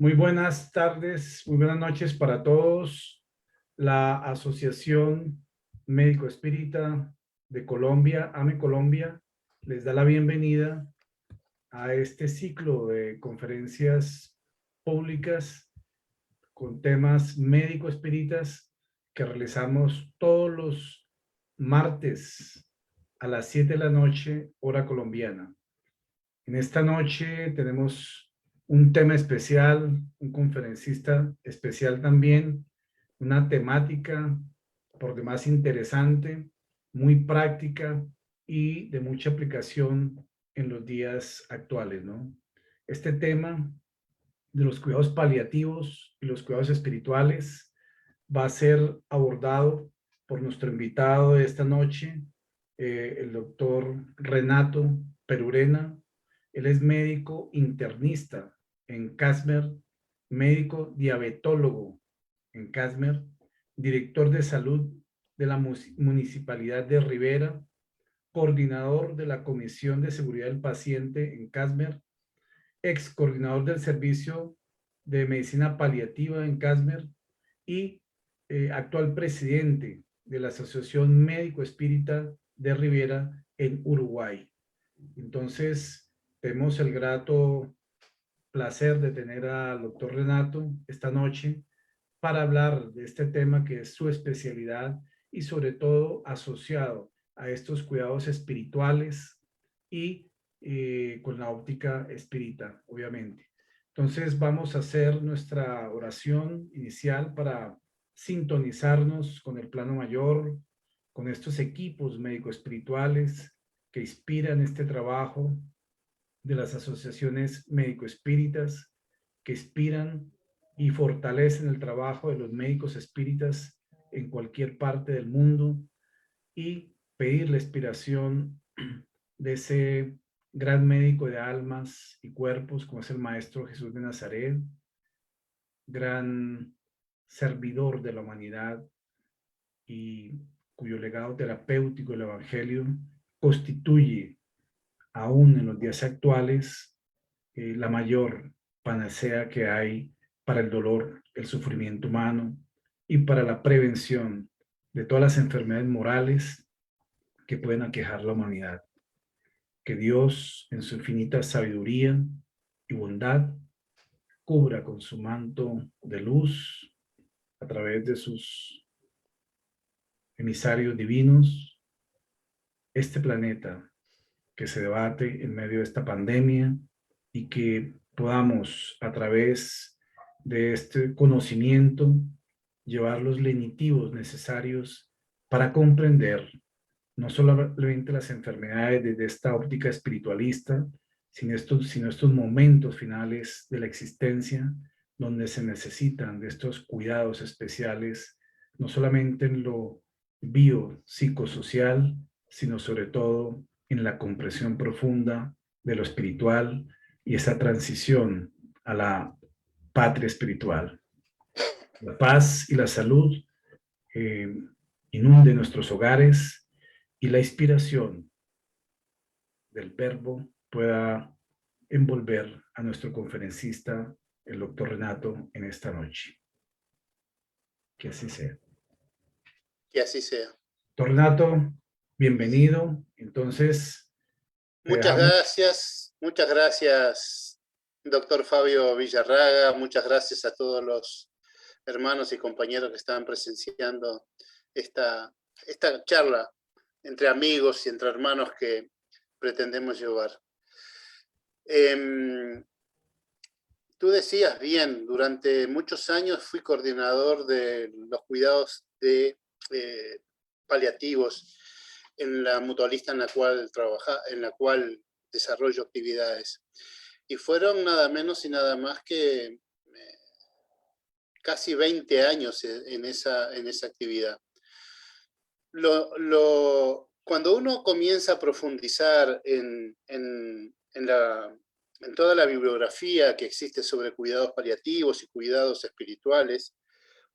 Muy buenas tardes, muy buenas noches para todos. La Asociación Médico Espírita de Colombia, AME Colombia, les da la bienvenida a este ciclo de conferencias públicas con temas médico-espíritas que realizamos todos los martes a las 7 de la noche, hora colombiana. En esta noche tenemos un tema especial, un conferencista especial también, una temática por demás interesante, muy práctica y de mucha aplicación en los días actuales, ¿no? Este tema de los cuidados paliativos y los cuidados espirituales va a ser abordado por nuestro invitado de esta noche, el doctor Renato Perurena. Él es médico internista en Casmer, médico diabetólogo en Casmer, director de salud de la Municipalidad de Rivera, coordinador de la Comisión de Seguridad del Paciente en Casmer, ex coordinador del Servicio de Medicina Paliativa en Casmer y actual presidente de la Asociación Médico Espírita de Rivera en Uruguay. Entonces, tenemos el grato placer de tener al doctor Renato esta noche para hablar de este tema que es su especialidad y sobre todo asociado a estos cuidados espirituales y con la óptica espírita, obviamente. Entonces vamos a hacer nuestra oración inicial para sintonizarnos con el plano mayor, con estos equipos médico-espirituales que inspiran este trabajo de las asociaciones médico-espíritas, que inspiran y fortalecen el trabajo de los médicos espíritas en cualquier parte del mundo, y pedir la inspiración de ese gran médico de almas y cuerpos como es el Maestro Jesús de Nazaret, gran servidor de la humanidad y cuyo legado terapéutico, el Evangelio, constituye aún en los días actuales la mayor panacea que hay para el dolor, el sufrimiento humano y para la prevención de todas las enfermedades morales que pueden aquejar la humanidad. Que Dios, en su infinita sabiduría y bondad, cubra con su manto de luz a través de sus emisarios divinos este planeta que se debate en medio de esta pandemia, y que podamos a través de este conocimiento llevar los lenitivos necesarios para comprender no solamente las enfermedades desde esta óptica espiritualista, sino estos momentos finales de la existencia donde se necesitan de estos cuidados especiales, no solamente en lo biopsicosocial, sino sobre todo en la comprensión profunda de lo espiritual y esa transición a la patria espiritual. La paz y la salud eh, inunde nuestros hogares y la inspiración del verbo pueda envolver a nuestro conferencista, el doctor Renato, en esta noche. Que así sea. Que así sea. Doctor Renato, bienvenido. Entonces, Muchas gracias, doctor Fabio Villarraga. Muchas gracias a todos los hermanos y compañeros que están presenciando esta charla entre amigos y entre hermanos que pretendemos llevar. Tú decías bien, durante muchos años fui coordinador de los cuidados paliativos en la mutualista en la cual desarrollo actividades. Y fueron nada menos y nada más que casi 20 años en esa actividad. Cuando uno comienza a profundizar en toda la bibliografía que existe sobre cuidados paliativos y cuidados espirituales,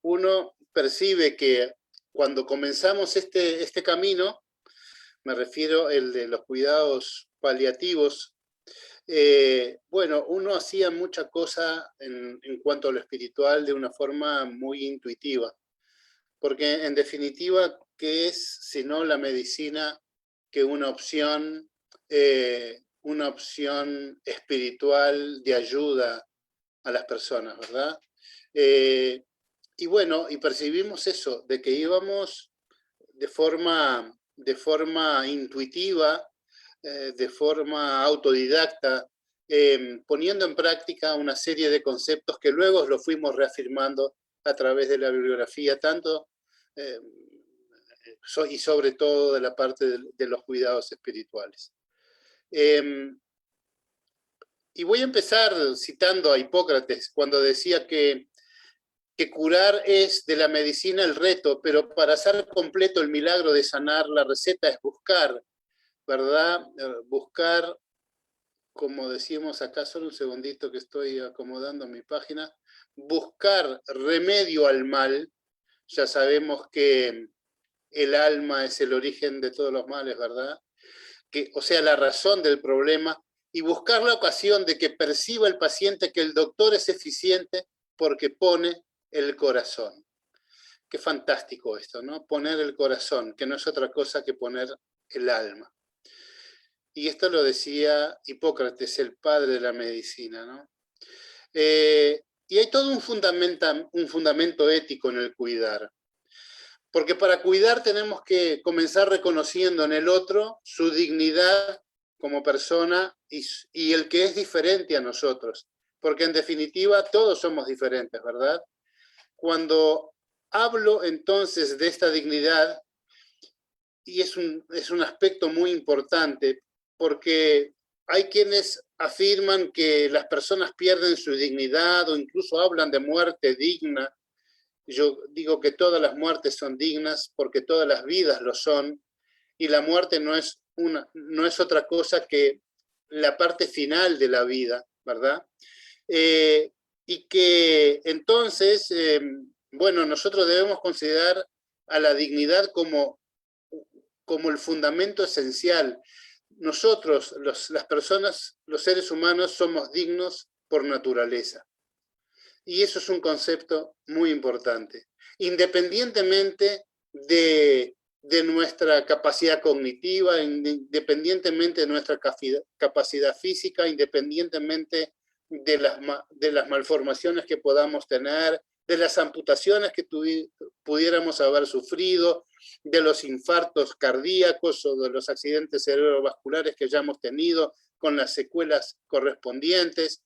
uno percibe que cuando comenzamos este camino, me refiero el de los cuidados paliativos Bueno, uno hacía mucha cosa en cuanto a lo espiritual de una forma muy intuitiva, porque en definitiva, ¿qué es sino la medicina que una opción espiritual de ayuda a las personas, ¿verdad? Y bueno, y percibimos eso, de que íbamos de forma intuitiva, de forma autodidacta, poniendo en práctica una serie de conceptos que luego lo fuimos reafirmando a través de la bibliografía, tanto y sobre todo de la parte de los cuidados espirituales. Y voy a empezar citando a Hipócrates, cuando decía que curar es de la medicina el reto, pero para hacer completo el milagro de sanar, la receta es buscar, ¿verdad? Buscar, como decimos acá, solo un segundito que estoy acomodando mi página, buscar remedio al mal. Ya sabemos que el alma es el origen de todos los males, ¿verdad? O sea, la razón del problema, y buscar la ocasión de que perciba el paciente que el doctor es eficiente porque pone el corazón. Qué fantástico esto, ¿no? Poner el corazón, que no es otra cosa que poner el alma. Y esto lo decía Hipócrates, el padre de la medicina, ¿no? Y hay todo un fundamento ético en el cuidar. Porque para cuidar tenemos que comenzar reconociendo en el otro su dignidad como persona y el que es diferente a nosotros. Porque en definitiva todos somos diferentes, ¿verdad? Cuando hablo entonces de esta dignidad, y es un aspecto muy importante, porque hay quienes afirman que las personas pierden su dignidad o incluso hablan de muerte digna. Yo digo que todas las muertes son dignas porque todas las vidas lo son, y la muerte no es otra cosa que la parte final de la vida, ¿verdad? Y que entonces, bueno, nosotros debemos considerar a la dignidad como el fundamento esencial. Nosotros, las personas, los seres humanos, somos dignos por naturaleza. Y eso es un concepto muy importante. Independientemente de nuestra capacidad cognitiva, independientemente de nuestra capacidad física, independientemente de las malformaciones que podamos tener, de las amputaciones que pudiéramos haber sufrido, de los infartos cardíacos o de los accidentes cerebrovasculares que ya hemos tenido con las secuelas correspondientes,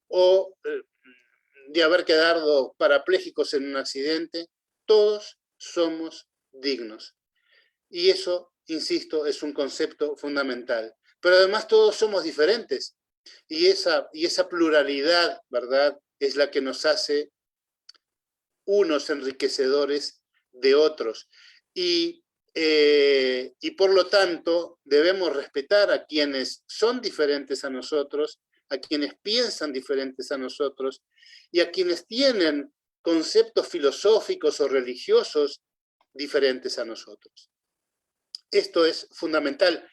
o de haber quedado parapléjicos en un accidente, todos somos dignos. Y eso, insisto, es un concepto fundamental. Pero además todos somos diferentes. Y esa pluralidad, ¿verdad?, es la que nos hace unos enriquecedores de otros. Y por lo tanto, debemos respetar a quienes son diferentes a nosotros, a quienes piensan diferentes a nosotros y a quienes tienen conceptos filosóficos o religiosos diferentes a nosotros. Esto es fundamental.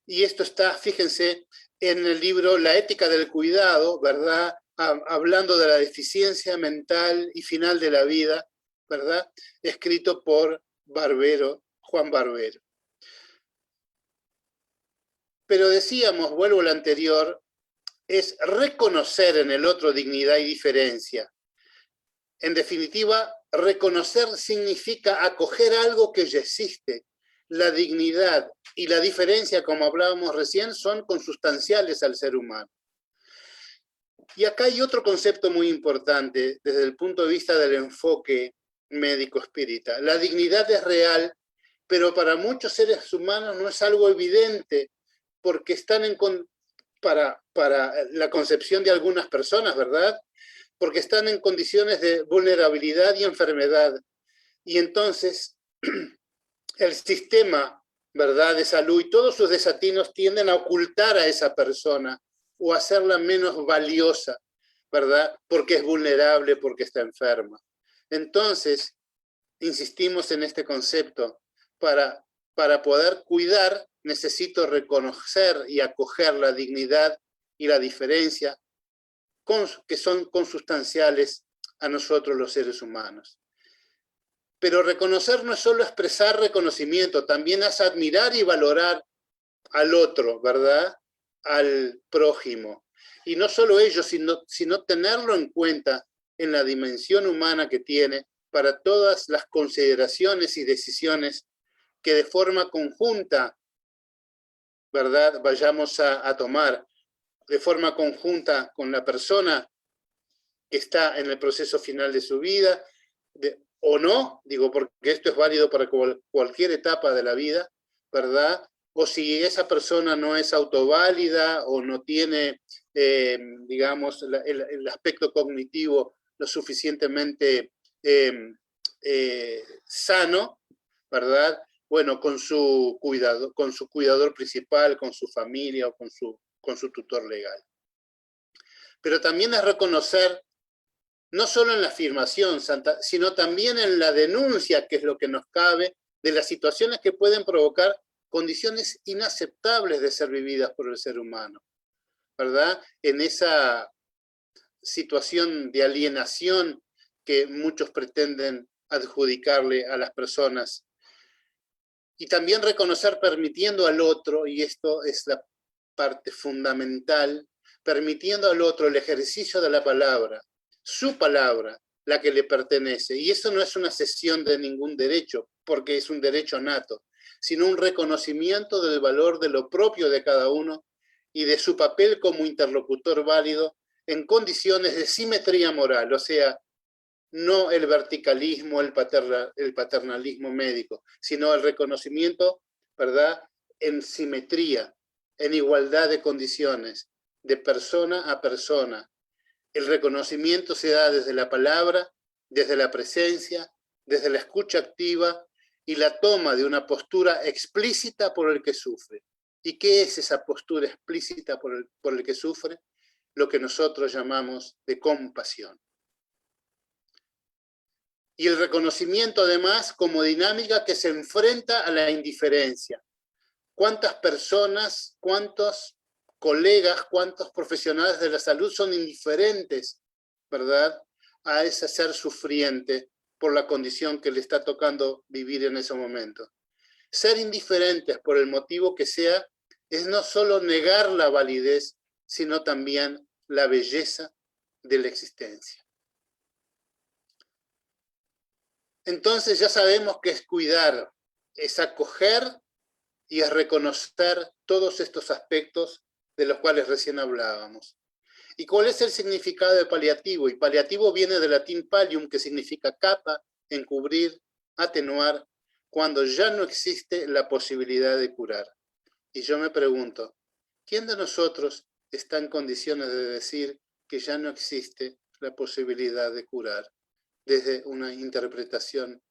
Y esto está, fíjense, en el libro La ética del cuidado, ¿verdad? Hablando de la deficiencia mental y final de la vida, ¿verdad? Escrito por Juan Barbero. Pero decíamos, vuelvo al anterior, es reconocer en el otro dignidad y diferencia. En definitiva, reconocer significa acoger algo que ya existe. La dignidad y la diferencia, como hablábamos recién, son consustanciales al ser humano. Y acá hay otro concepto muy importante desde el punto de vista del enfoque médico espírita. La dignidad es real, pero para muchos seres humanos no es algo evidente, porque están para la concepción de algunas personas, ¿verdad?, porque están en condiciones de vulnerabilidad y enfermedad. Y entonces el sistema, ¿verdad?, de salud y todos sus desatinos tienden a ocultar a esa persona o a hacerla menos valiosa, ¿verdad?, porque es vulnerable, porque está enferma. Entonces, insistimos en este concepto. Para poder cuidar, necesito reconocer y acoger la dignidad y la diferencia, que son consustanciales a nosotros los seres humanos. Pero reconocer no es solo expresar reconocimiento, también es admirar y valorar al otro, ¿verdad? Al prójimo. Y no solo ello, sino tenerlo en cuenta en la dimensión humana que tiene para todas las consideraciones y decisiones que de forma conjunta, ¿verdad?, vayamos a tomar, de forma conjunta con la persona que está en el proceso final de su vida, o no, digo, porque esto es válido para cualquier etapa de la vida, ¿verdad? O si esa persona no es autoválida o no tiene, digamos, el aspecto cognitivo lo suficientemente sano, ¿verdad? Bueno, con su cuidador principal, con su familia o con su tutor legal. Pero también es reconocer, no solo en la afirmación, sino también en la denuncia, que es lo que nos cabe, de las situaciones que pueden provocar condiciones inaceptables de ser vividas por el ser humano, ¿verdad? En esa situación de alienación que muchos pretenden adjudicarle a las personas. Y también reconocer permitiendo al otro, y esto es la parte fundamental, permitiendo al otro el ejercicio de la palabra, su palabra, la que le pertenece. Y eso no es una cesión de ningún derecho, porque es un derecho nato, sino un reconocimiento del valor de lo propio de cada uno y de su papel como interlocutor válido en condiciones de simetría moral, o sea, no el verticalismo, el paternalismo médico, sino el reconocimiento, ¿verdad?, en simetría, en igualdad de condiciones, de persona a persona. El reconocimiento se da desde la palabra, desde la presencia, desde la escucha activa y la toma de una postura explícita por el que sufre. ¿Y qué es esa postura explícita por el que sufre? Lo que nosotros llamamos de compasión. Y el reconocimiento además como dinámica que se enfrenta a la indiferencia. ¿Cuántas personas, cuántos colegas, cuántos profesionales de la salud son indiferentes, ¿verdad?, a ese ser sufriente por la condición que le está tocando vivir en ese momento? Ser indiferentes por el motivo que sea es no solo negar la validez, sino también la belleza de la existencia. Entonces ya sabemos que es cuidar, es acoger y es reconocer todos estos aspectos de los cuales recién hablábamos. ¿Y cuál es el significado de paliativo? Y paliativo viene del latín pallium, que significa capa, encubrir, atenuar, cuando ya no existe la posibilidad de curar. Y yo me pregunto, ¿quién de nosotros está en condiciones de decir que ya no existe la posibilidad de curar desde una interpretación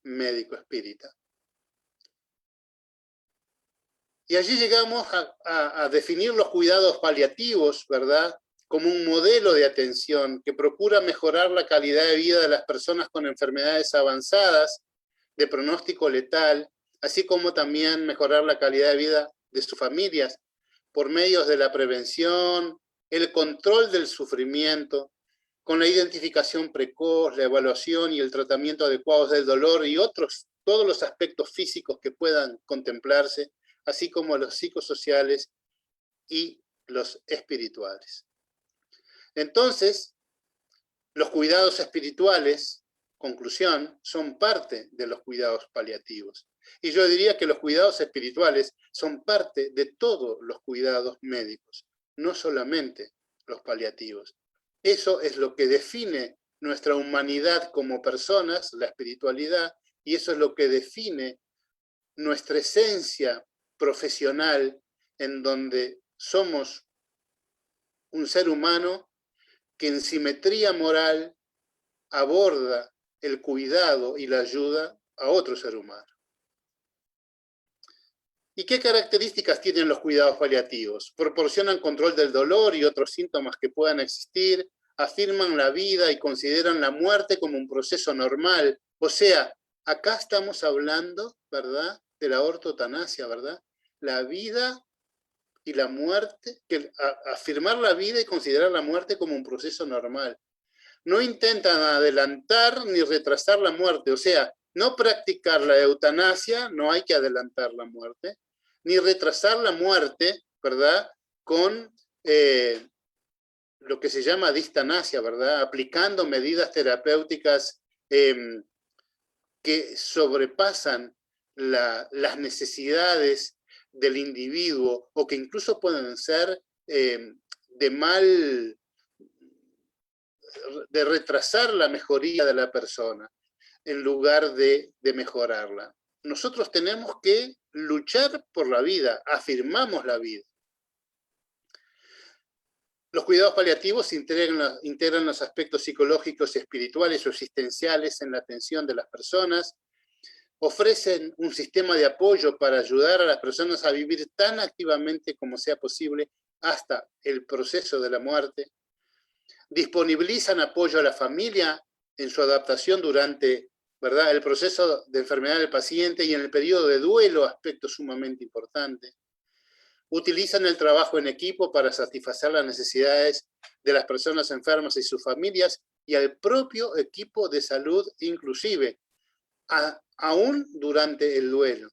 médico-espírita? Y allí llegamos a definir los cuidados paliativos, ¿verdad?, como un modelo de atención que procura mejorar la calidad de vida de las personas con enfermedades avanzadas, de pronóstico letal, así como también mejorar la calidad de vida de sus familias por medios de la prevención, el control del sufrimiento, con la identificación precoz, la evaluación y el tratamiento adecuados del dolor y todos los aspectos físicos que puedan contemplarse, así como los psicosociales y los espirituales. Entonces, los cuidados espirituales, conclusión, son parte de los cuidados paliativos. Y yo diría que los cuidados espirituales son parte de todos los cuidados médicos, no solamente los paliativos. Eso es lo que define nuestra humanidad como personas, la espiritualidad, y eso es lo que define nuestra esencia profesional, en donde somos un ser humano que en simetría moral aborda el cuidado y la ayuda a otro ser humano. ¿Y qué características tienen los cuidados paliativos? Proporcionan control del dolor y otros síntomas que puedan existir, afirman la vida y consideran la muerte como un proceso normal. O sea, acá estamos hablando, ¿verdad?, de la ortotanasia, ¿verdad? La vida y la muerte, afirmar la vida y considerar la muerte como un proceso normal. No intentan adelantar ni retrasar la muerte, o sea, no practicar la eutanasia, no hay que adelantar la muerte, ni retrasar la muerte, ¿verdad? Con lo que se llama distanasia, ¿verdad? Aplicando medidas terapéuticas que sobrepasan las necesidades del individuo o que incluso pueden ser de retrasar la mejoría de la persona en lugar de mejorarla. Nosotros tenemos que luchar por la vida, afirmamos la vida. Los cuidados paliativos integran los aspectos psicológicos, espirituales o existenciales en la atención de las personas, ofrecen un sistema de apoyo para ayudar a las personas a vivir tan activamente como sea posible hasta el proceso de la muerte, disponibilizan apoyo a la familia en su adaptación durante, ¿verdad?, el proceso de enfermedad del paciente y en el periodo de duelo, aspecto sumamente importante. Utilizan el trabajo en equipo para satisfacer las necesidades de las personas enfermas y sus familias y al propio equipo de salud inclusive, aún durante el duelo.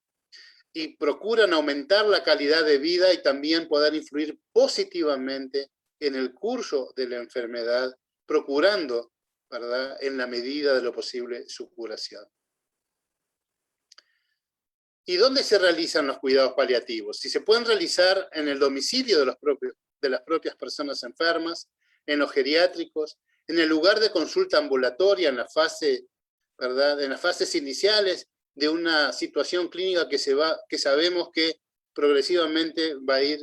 Y procuran aumentar la calidad de vida y también poder influir positivamente en el curso de la enfermedad, procurando, ¿verdad?, en la medida de lo posible su curación. ¿Y dónde se realizan los cuidados paliativos? Si se pueden realizar en el domicilio de las propias personas enfermas, en los geriátricos, en el lugar de consulta ambulatoria, en la fase, ¿verdad?, en las fases iniciales de una situación clínica que sabemos que progresivamente va a ir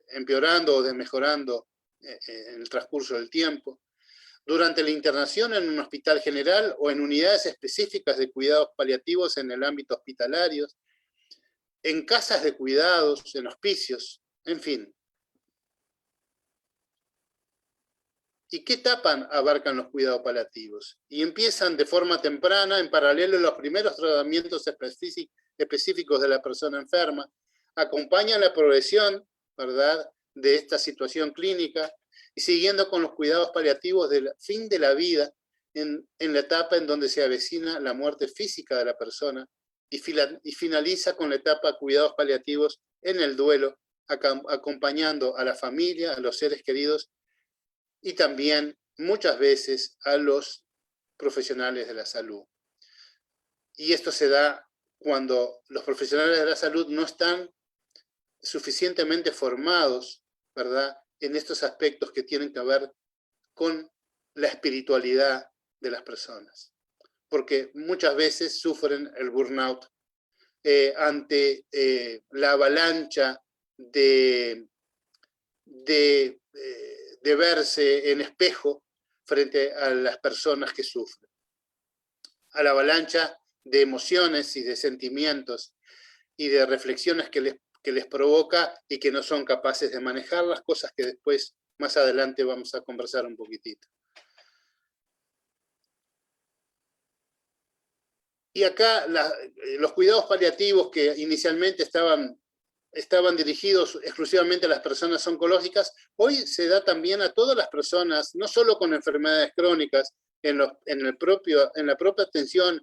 empeorando o desmejorando en el transcurso del tiempo. Durante la internación en un hospital general o en unidades específicas de cuidados paliativos en el ámbito hospitalario, en casas de cuidados, en hospicios, en fin. ¿Y qué etapa abarcan los cuidados paliativos? Y empiezan de forma temprana, en paralelo a los primeros tratamientos específicos de la persona enferma, acompañan la progresión, ¿verdad?, de esta situación clínica, y siguiendo con los cuidados paliativos del fin de la vida, en la etapa en donde se avecina la muerte física de la persona, y finaliza con la etapa de cuidados paliativos en el duelo, acompañando a la familia, a los seres queridos, y también muchas veces a los profesionales de la salud. Y esto se da cuando los profesionales de la salud no están suficientemente formados, ¿verdad?, en estos aspectos que tienen que ver con la espiritualidad de las personas. Porque muchas veces sufren el burnout ante la avalancha de verse en espejo frente a las personas que sufren. A la avalancha de emociones y de sentimientos y de reflexiones que les provoca y que no son capaces de manejar, las cosas que después, más adelante, vamos a conversar un poquitito. Y acá los cuidados paliativos que inicialmente estaban dirigidos exclusivamente a las personas oncológicas, hoy se da también a todas las personas, no solo con enfermedades crónicas, en la propia atención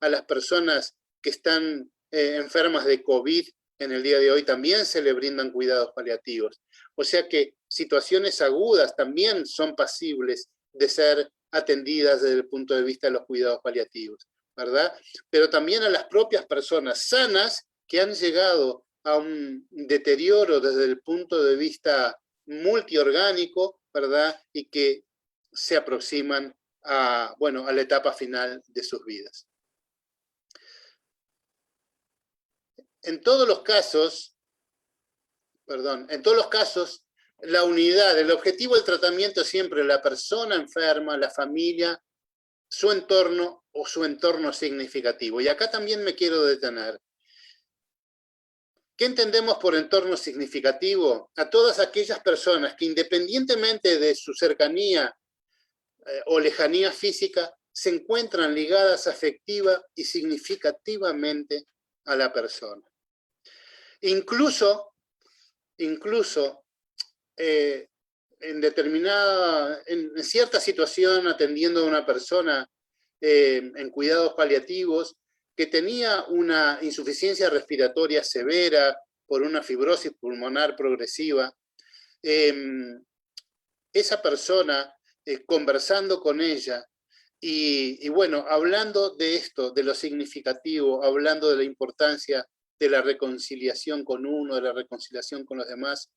a las personas que están enfermas de COVID. En el día de hoy también se le brindan cuidados paliativos. O sea que situaciones agudas también son pasibles de ser atendidas desde el punto de vista de los cuidados paliativos, ¿verdad? Pero también a las propias personas sanas que han llegado a un deterioro desde el punto de vista multiorgánico, ¿verdad?, y que se aproximan a la etapa final de sus vidas. En todos los casos, la unidad, el objetivo del tratamiento es siempre la persona enferma, la familia, su entorno o su entorno significativo. Y acá también me quiero detener. ¿Qué entendemos por entorno significativo? A todas aquellas personas que, independientemente de su cercanía o lejanía física, se encuentran ligadas afectiva y significativamente a la persona. Incluso incluso en cierta situación atendiendo a una persona en cuidados paliativos que tenía una insuficiencia respiratoria severa por una fibrosis pulmonar progresiva, esa persona, conversando con ella, y bueno, hablando de esto, de lo significativo, hablando de la importancia de la reconciliación con uno, de la reconciliación con los demás,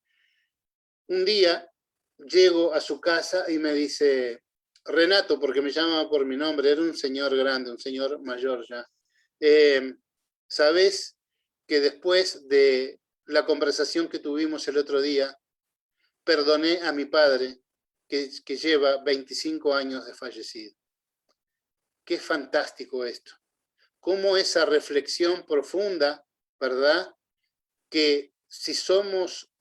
un día llego a su casa y me dice, Renato, porque me llama por mi nombre, era un señor grande, un señor mayor ya, ¿sabes que después de la conversación que tuvimos el otro día, perdoné a mi padre, que lleva 25 años de fallecido? Qué fantástico esto. Cómo esa reflexión profunda, ¿verdad? Que si somos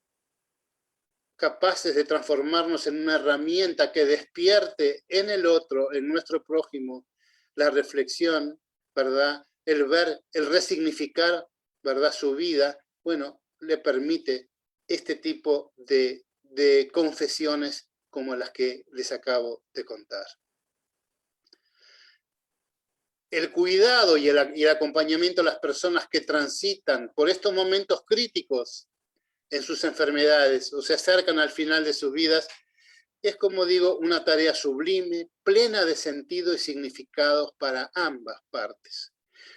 capaces de transformarnos en una herramienta que despierte en el otro, en nuestro prójimo, la reflexión, ¿verdad? El ver, el resignificar, ¿verdad? Su vida, bueno, le permite este tipo de confesiones como las que les acabo de contar. El cuidado y el acompañamiento a las personas que transitan por estos momentos críticos en sus enfermedades o se acercan al final de sus vidas, es, como digo, una tarea sublime, plena de sentido y significados para ambas partes.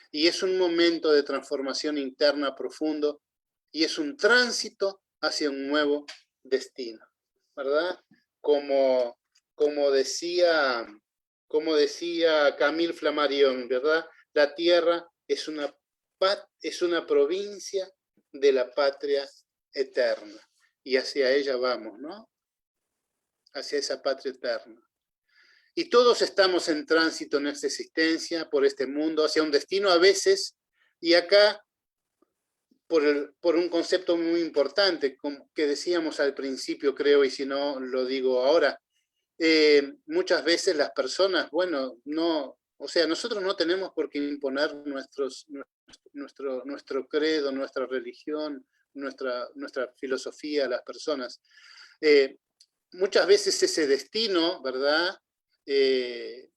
Y es un momento de transformación interna profundo y es un tránsito hacia un nuevo destino, ¿verdad? Como decía Camille Flammarion, ¿verdad? La tierra es una provincia de la patria eterna. Y hacia ella vamos, ¿no? Hacia esa patria eterna. Y todos estamos en tránsito en esta existencia, por este mundo, hacia un destino a veces, y acá, por un concepto muy importante, que decíamos al principio, creo, y si no lo digo ahora, muchas veces las personas, bueno, no, o sea, nosotros no tenemos por qué imponer nuestro credo, nuestra religión, nuestra filosofía a las personas. Muchas veces ese destino, ¿verdad?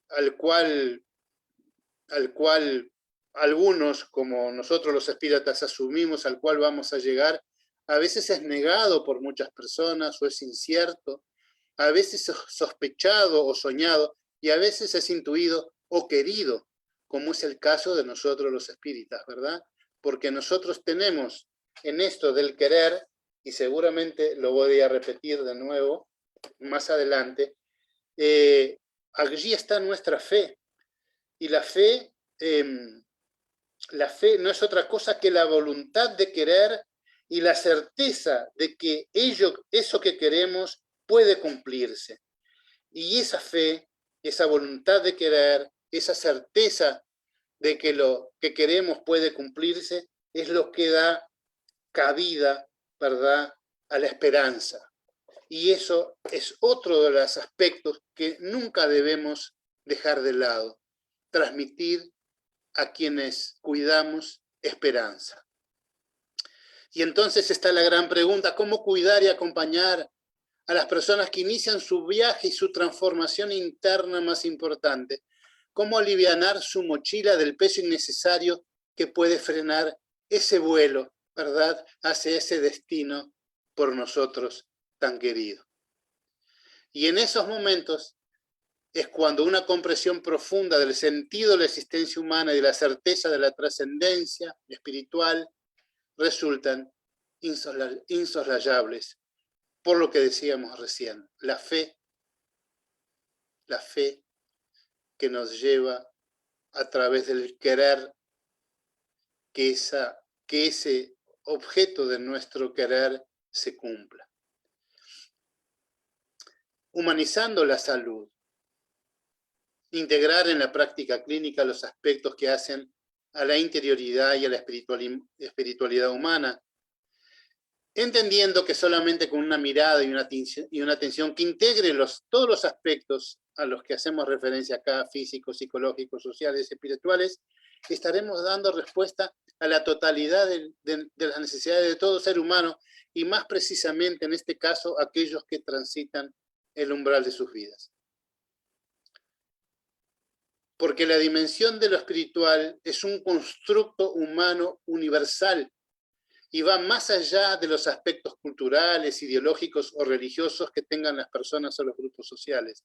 Al cual algunos, como nosotros los espíritas asumimos, al cual vamos a llegar, a veces es negado por muchas personas o es incierto, a veces es sospechado o soñado, y a veces es intuido o querido, como es el caso de nosotros los espíritas, ¿verdad? Porque nosotros tenemos en esto del querer, y seguramente lo voy a repetir de nuevo más adelante, allí está nuestra fe, y la fe no es otra cosa que la voluntad de querer y la certeza de que eso que queremos puede cumplirse. Y esa fe, esa voluntad de querer, esa certeza de que lo que queremos puede cumplirse, es lo que da cabida, ¿verdad?, a la esperanza. Y eso es otro de los aspectos que nunca debemos dejar de lado: transmitir a quienes cuidamos esperanza. Y entonces está la gran pregunta: ¿cómo cuidar y acompañar a las personas que inician su viaje y su transformación interna más importante? ¿Cómo alivianar su mochila del peso innecesario que puede frenar ese vuelo, ¿verdad?, hacia ese destino por nosotros tan querido? Y en esos momentos es cuando una comprensión profunda del sentido de la existencia humana y de la certeza de la trascendencia espiritual resultan insoslayables, por lo que decíamos recién, la fe que nos lleva a través del querer que ese objeto de nuestro querer se cumpla. Humanizando la salud. Integrar en la práctica clínica los aspectos que hacen a la interioridad y a la espiritualidad humana. entendiendo que solamente con una mirada y una atención que integre todos los aspectos a los que hacemos referencia acá, físicos, psicológicos, sociales, espirituales, estaremos dando respuesta a la totalidad de las necesidades de todo ser humano, y más precisamente en este caso aquellos que transitan el umbral de sus vidas. Porque la dimensión de lo espiritual es un constructo humano universal y va más allá de los aspectos culturales, ideológicos o religiosos que tengan las personas o los grupos sociales.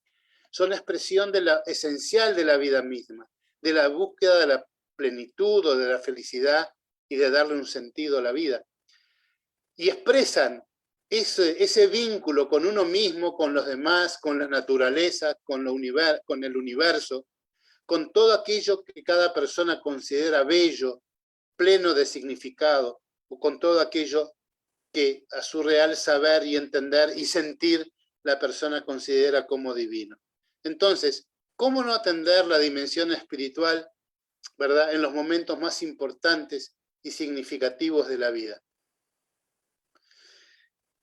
Son la expresión esencial de la vida misma, de la búsqueda de la plenitud o de la felicidad y de darle un sentido a la vida. Y expresan ese vínculo con uno mismo, con los demás, con la naturaleza, con el universo, con todo aquello que cada persona considera bello, pleno de significado, o con todo aquello que a su real saber y entender y sentir la persona considera como divino. Entonces, ¿cómo no atender la dimensión espiritual, ¿verdad?, en los momentos más importantes y significativos de la vida?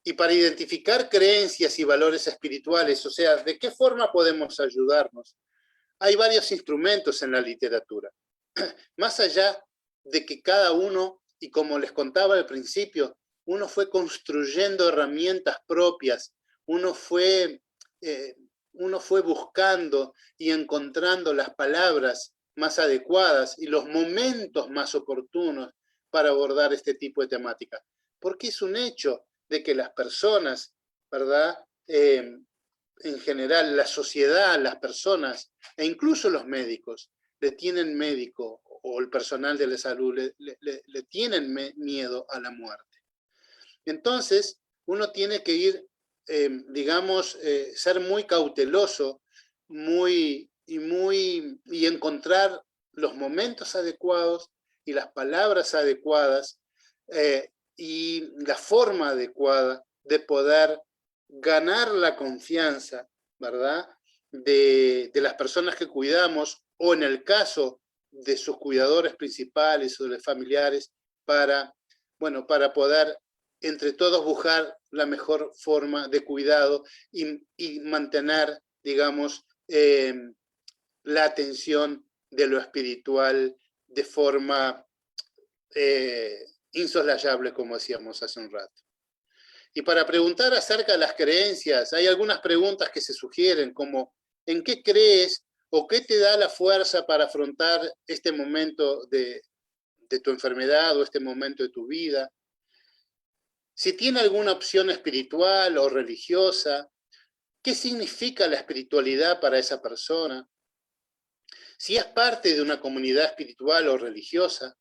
Y para identificar creencias y valores espirituales, o sea, ¿de qué forma podemos ayudarnos? Hay varios instrumentos en la literatura. Más allá de que cada uno, y como les contaba al principio, uno fue construyendo herramientas propias, uno fue buscando y encontrando las palabras más adecuadas y los momentos más oportunos para abordar este tipo de temática. Porque es un hecho de que las personas, ¿verdad?, en general, la sociedad, las personas, e incluso los médicos, le tienen médico, o el personal de la salud, le tienen miedo a la muerte. Entonces, uno tiene que ir, digamos, ser muy cauteloso, y encontrar los momentos adecuados y las palabras adecuadas y la forma adecuada de poder ganar la confianza, ¿verdad?, de las personas que cuidamos, o en el caso de sus cuidadores principales o de los familiares, para poder entre todos buscar la mejor forma de cuidado y mantener, digamos, la atención de lo espiritual de forma insoslayable, como decíamos hace un rato. Y para preguntar acerca de las creencias, hay algunas preguntas que se sugieren, como ¿en qué crees o qué te da la fuerza para afrontar este momento de tu enfermedad o este momento de tu vida? Si tiene alguna opción espiritual o religiosa, ¿qué significa la espiritualidad para esa persona? Si es parte de una comunidad espiritual o religiosa,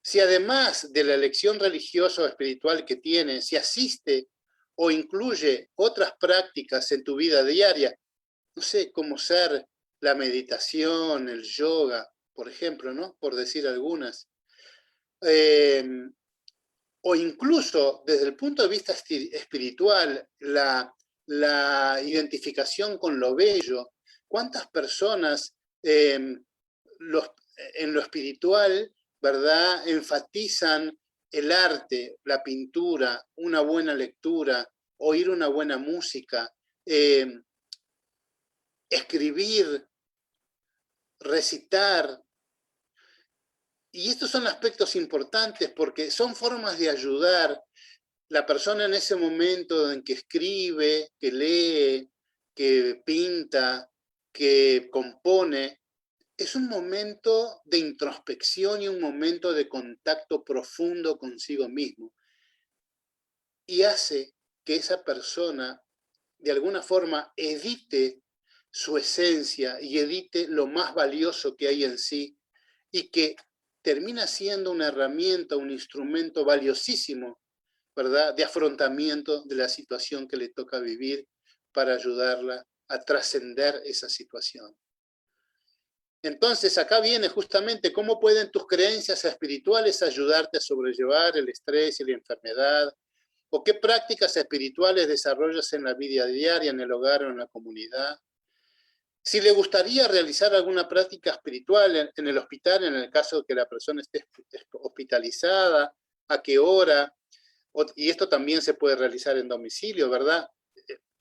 si además de la elección religiosa o espiritual que tiene, si asiste o incluye otras prácticas en tu vida diaria, no sé, como ser la meditación, el yoga, por ejemplo, ¿no?, por decir algunas. O incluso desde el punto de vista espiritual, la identificación con lo bello. ¿Cuántas personas en lo espiritual, ¿verdad?, enfatizan el arte, la pintura, una buena lectura, oír una buena música, escribir, recitar? Y estos son aspectos importantes porque son formas de ayudar. La persona en ese momento en que escribe, que lee, que pinta, que compone, es un momento de introspección y un momento de contacto profundo consigo mismo. Y hace que esa persona, de alguna forma, edite su esencia y edite lo más valioso que hay en sí, y que termina siendo una herramienta, un instrumento valiosísimo, ¿verdad?, de afrontamiento de la situación que le toca vivir, para ayudarla a trascender esa situación. Entonces, acá viene justamente cómo pueden tus creencias espirituales ayudarte a sobrellevar el estrés y la enfermedad, o qué prácticas espirituales desarrollas en la vida diaria, en el hogar o en la comunidad. Si le gustaría realizar alguna práctica espiritual en el hospital, en el caso de que la persona esté hospitalizada, a qué hora, y esto también se puede realizar en domicilio, ¿verdad?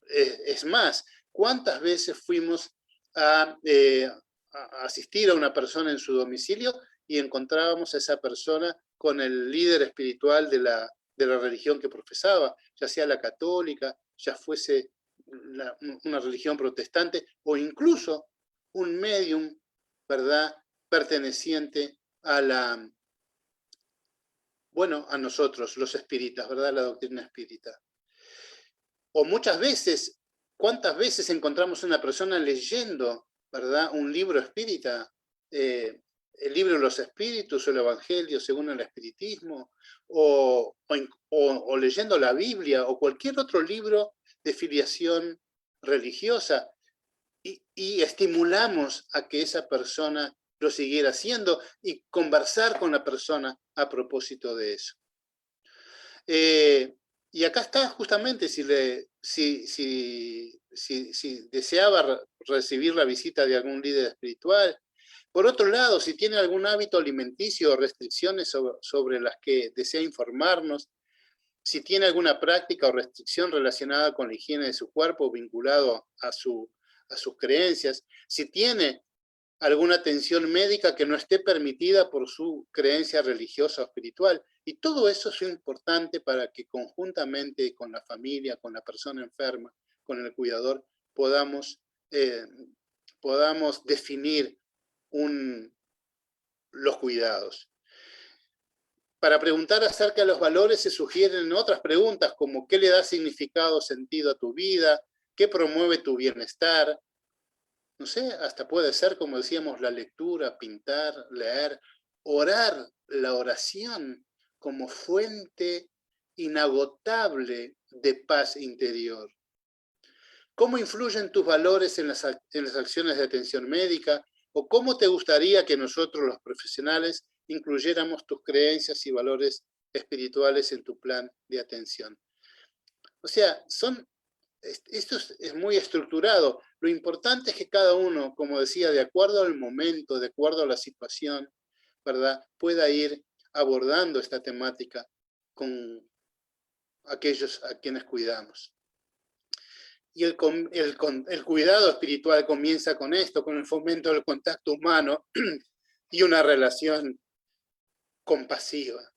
Es más, ¿cuántas veces fuimos a asistir a una persona en su domicilio y encontrábamos a esa persona con el líder espiritual de la religión que profesaba, ya sea la católica, ya fuese una religión protestante, o incluso un médium, ¿verdad?, perteneciente a a nosotros, los espíritas, ¿verdad?, la doctrina espírita. O muchas veces, ¿cuántas veces encontramos una persona leyendo, ¿verdad?, un libro espírita? El libro de los espíritus o el evangelio según el espiritismo, o leyendo la Biblia o cualquier otro libro de filiación religiosa, y estimulamos a que esa persona lo siguiera haciendo y conversar con la persona a propósito de eso. Y acá está justamente si deseaba recibir la visita de algún líder espiritual. Por otro lado, si tiene algún hábito alimenticio o restricciones sobre las que desea informarnos, si tiene alguna práctica o restricción relacionada con la higiene de su cuerpo vinculado a sus creencias, si tiene alguna atención médica que no esté permitida por su creencia religiosa o espiritual. Y todo eso es importante para que conjuntamente con la familia, con la persona enferma, con el cuidador, podamos definir los cuidados. Para preguntar acerca de los valores se sugieren otras preguntas como ¿qué le da significado o sentido a tu vida? ¿Qué promueve tu bienestar? No sé, hasta puede ser, como decíamos, la lectura, pintar, leer, orar, la oración como fuente inagotable de paz interior. ¿Cómo influyen tus valores en las acciones de atención médica? ¿O cómo te gustaría que nosotros, los profesionales, incluyéramos tus creencias y valores espirituales en tu plan de atención? O sea, esto es muy estructurado. Lo importante es que cada uno, como decía, de acuerdo al momento, de acuerdo a la situación, ¿verdad?, pueda ir abordando esta temática con aquellos a quienes cuidamos. Y el cuidado espiritual comienza con esto, con el fomento del contacto humano y una relación compasiva.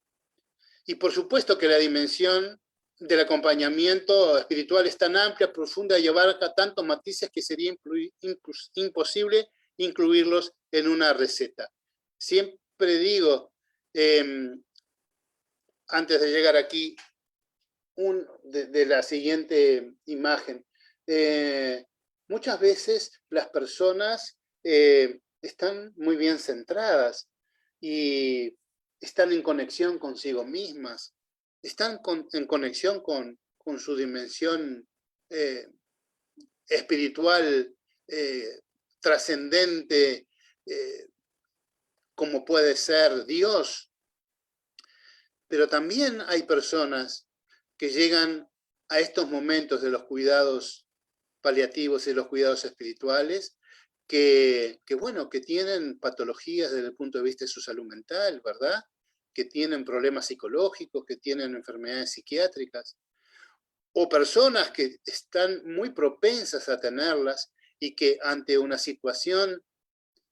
Y por supuesto que la dimensión del acompañamiento espiritual es tan amplia, profunda y abarca tantos matices que sería imposible incluirlos en una receta. Siempre digo, antes de llegar aquí, de la siguiente imagen, muchas veces las personas están muy bien centradas y están en conexión consigo mismas, están en conexión con su dimensión espiritual trascendente, como puede ser Dios. Pero también hay personas que llegan a estos momentos de los cuidados paliativos y los cuidados espirituales que tienen patologías desde el punto de vista de su salud mental, ¿verdad?, que tienen problemas psicológicos, que tienen enfermedades psiquiátricas, o personas que están muy propensas a tenerlas y que ante una situación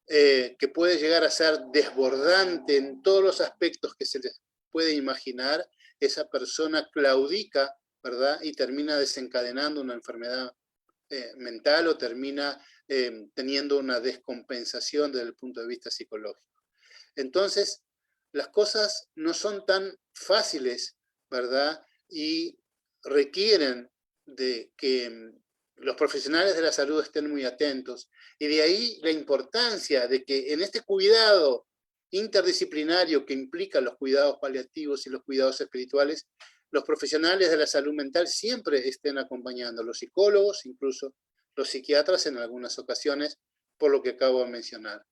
que puede llegar a ser desbordante en todos los aspectos que se les puede imaginar, esa persona claudica, ¿verdad?, y termina desencadenando una enfermedad mental o termina teniendo una descompensación desde el punto de vista psicológico. Entonces, las cosas no son tan fáciles, ¿verdad?, y requieren de que los profesionales de la salud estén muy atentos, y de ahí la importancia de que en este cuidado interdisciplinario que implica los cuidados paliativos y los cuidados espirituales, los profesionales de la salud mental siempre estén acompañando, los psicólogos, incluso los psiquiatras en algunas ocasiones, por lo que acabo de mencionar.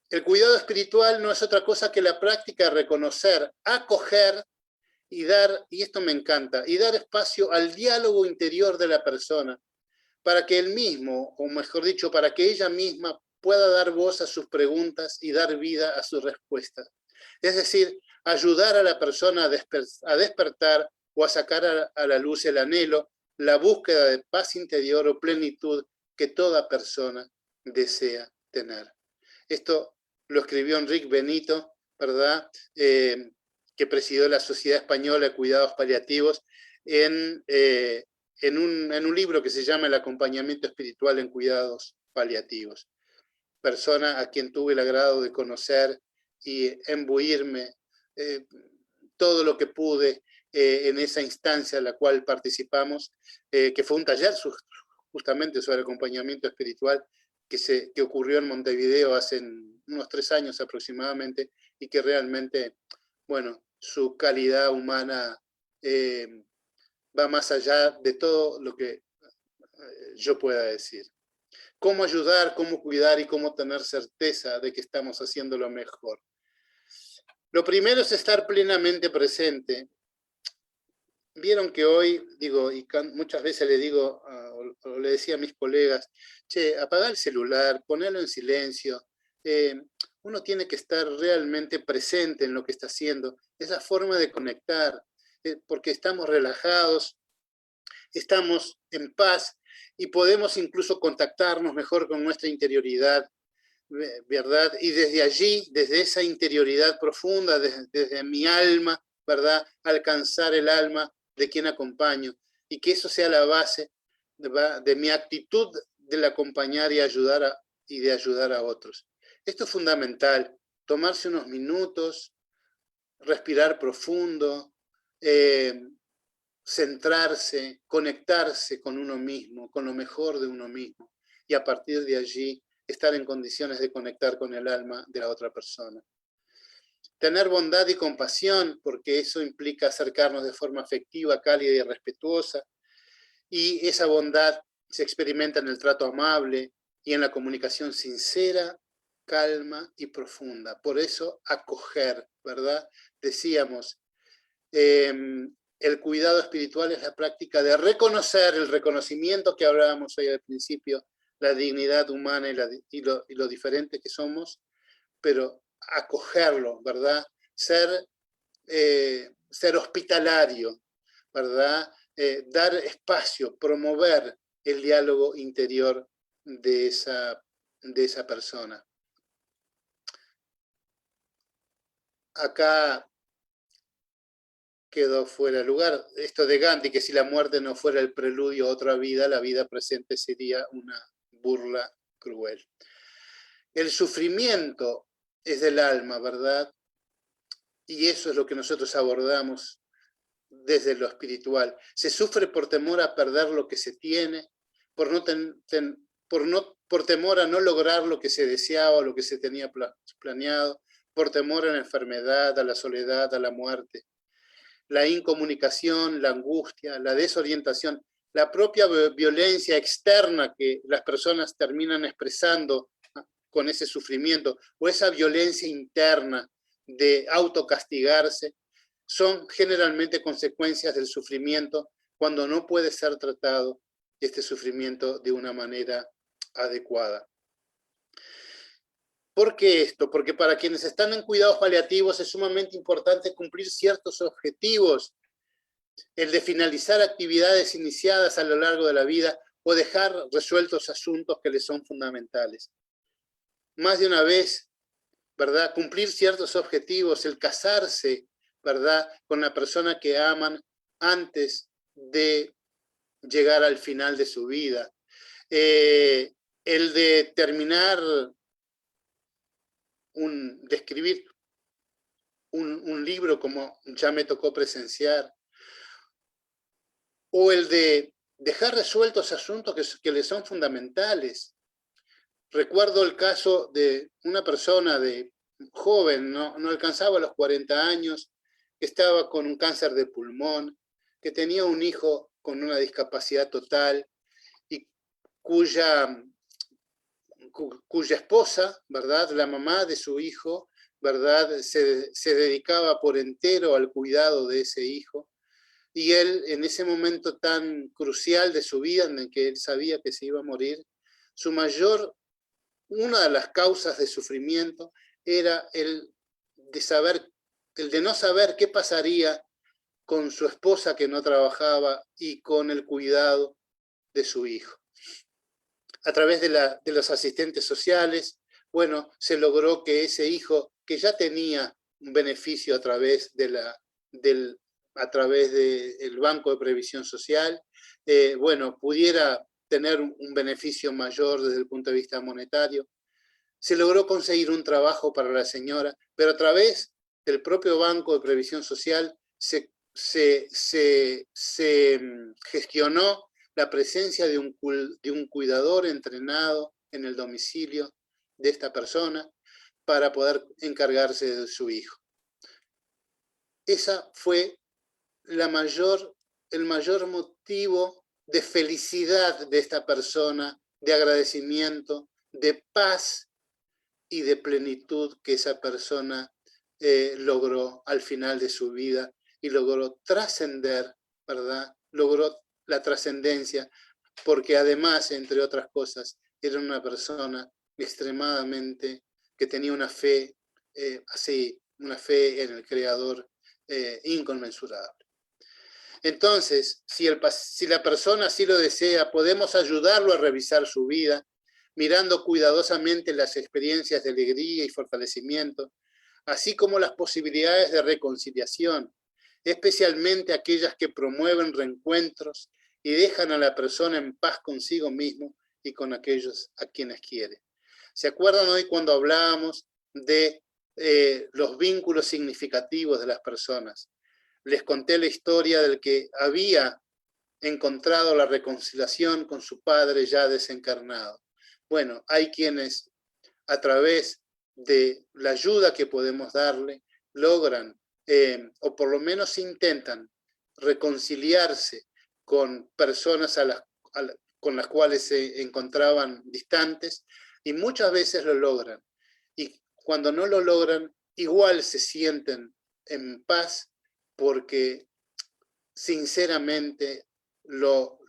El cuidado espiritual no es otra cosa que la práctica de reconocer, acoger y dar, y esto me encanta, y dar espacio al diálogo interior de la persona, para que él mismo, o mejor dicho, para que ella misma pueda dar voz a sus preguntas y dar vida a sus respuestas. Es decir, ayudar a la persona a despertar o a sacar a la luz el anhelo, la búsqueda de paz interior o plenitud que toda persona desea tener. Esto lo escribió Enrique Benito, ¿verdad? Que presidió la Sociedad Española de Cuidados Paliativos en un libro que se llama El acompañamiento espiritual en cuidados paliativos. Persona a quien tuve el agrado de conocer y embuirme todo lo que pude en esa instancia en la cual participamos, que fue un taller justamente sobre acompañamiento espiritual que ocurrió en Montevideo hace unos 3 años aproximadamente, y que realmente, bueno, su calidad humana va más allá de todo lo que yo pueda decir. Cómo ayudar, cómo cuidar y cómo tener certeza de que estamos haciendo lo mejor. Lo primero es estar plenamente presente. Vieron que hoy, digo, y muchas veces le digo, o le decía a mis colegas, che, apaga el celular, ponelo en silencio. Uno tiene que estar realmente presente en lo que está haciendo. Es la forma de conectar, porque estamos relajados, estamos en paz y podemos incluso contactarnos mejor con nuestra interioridad, ¿verdad? Y desde allí, desde esa interioridad profunda, desde mi alma, ¿verdad? Alcanzar el alma de quien acompaño, y que eso sea la base de mi actitud del acompañar y de ayudar a otros. Esto es fundamental, tomarse unos minutos, respirar profundo, centrarse, conectarse con uno mismo, con lo mejor de uno mismo, y a partir de allí estar en condiciones de conectar con el alma de la otra persona. Tener bondad y compasión, porque eso implica acercarnos de forma afectiva, cálida y respetuosa, y esa bondad se experimenta en el trato amable y en la comunicación sincera, calma y profunda. Por eso acoger, ¿verdad? Decíamos, el cuidado espiritual es la práctica de reconocer, el reconocimiento que hablábamos hoy al principio, la dignidad humana y lo diferente que somos, pero acogerlo, ¿verdad? Ser hospitalario, ¿verdad? Dar espacio, promover el diálogo interior de esa persona. Acá quedó fuera de lugar esto de Gandhi, que si la muerte no fuera el preludio a otra vida, la vida presente sería una burla cruel. El sufrimiento es del alma, ¿verdad? Y eso es lo que nosotros abordamos desde lo espiritual. Se sufre por temor a perder lo que se tiene, por temor a no lograr lo que se deseaba o lo que se tenía planeado, por temor a la enfermedad, a la soledad, a la muerte. La incomunicación, la angustia, la desorientación, la propia violencia externa que las personas terminan expresando con ese sufrimiento, o esa violencia interna de autocastigarse, son generalmente consecuencias del sufrimiento cuando no puede ser tratado este sufrimiento de una manera adecuada. ¿Por qué esto? Porque para quienes están en cuidados paliativos es sumamente importante cumplir ciertos objetivos, el de finalizar actividades iniciadas a lo largo de la vida o dejar resueltos asuntos que les son fundamentales. Más de una vez, ¿verdad? Cumplir ciertos objetivos, el casarse, ¿verdad? Con la persona que aman antes de llegar al final de su vida. El de terminar, de escribir un libro como ya me tocó presenciar, o el de dejar resueltos asuntos que les son fundamentales. Recuerdo el caso de una persona joven, no alcanzaba los 40 años, que estaba con un cáncer de pulmón, que tenía un hijo con una discapacidad total y cuya esposa, ¿verdad?, la mamá de su hijo, ¿verdad?, se dedicaba por entero al cuidado de ese hijo. Y él, en ese momento tan crucial de su vida, en el que él sabía que se iba a morir, una de las causas de sufrimiento era el de saber el de no saber qué pasaría con su esposa que no trabajaba y con el cuidado de su hijo. A través de los asistentes sociales, bueno, se logró que ese hijo, que ya tenía un beneficio a través del Banco de Previsión Social, bueno, pudiera tener un beneficio mayor desde el punto de vista monetario. Se logró conseguir un trabajo para la señora, pero a través del propio Banco de Previsión Social se gestionó la presencia de un cuidador entrenado en el domicilio de esta persona para poder encargarse de su hijo. Esa fue el mayor motivo de felicidad de esta persona, de agradecimiento, de paz y de plenitud que esa persona logró al final de su vida y logró trascender, ¿verdad? Logró la trascendencia porque además, entre otras cosas, era una persona extremadamente que tenía una fe, una fe en el Creador inconmensurable. Entonces, si la persona así lo desea, podemos ayudarlo a revisar su vida, mirando cuidadosamente las experiencias de alegría y fortalecimiento, así como las posibilidades de reconciliación, especialmente aquellas que promueven reencuentros y dejan a la persona en paz consigo mismo y con aquellos a quienes quiere. ¿Se acuerdan hoy cuando hablábamos de los vínculos significativos de las personas? Les conté la historia del que había encontrado la reconciliación con su padre ya desencarnado. Bueno, hay quienes a través de la ayuda que podemos darle logran, o por lo menos intentan, reconciliarse con personas con las cuales se encontraban distantes y muchas veces lo logran. Y cuando no lo logran, igual se sienten en paz porque sinceramente lo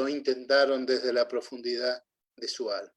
intentaron desde la profundidad de su alma.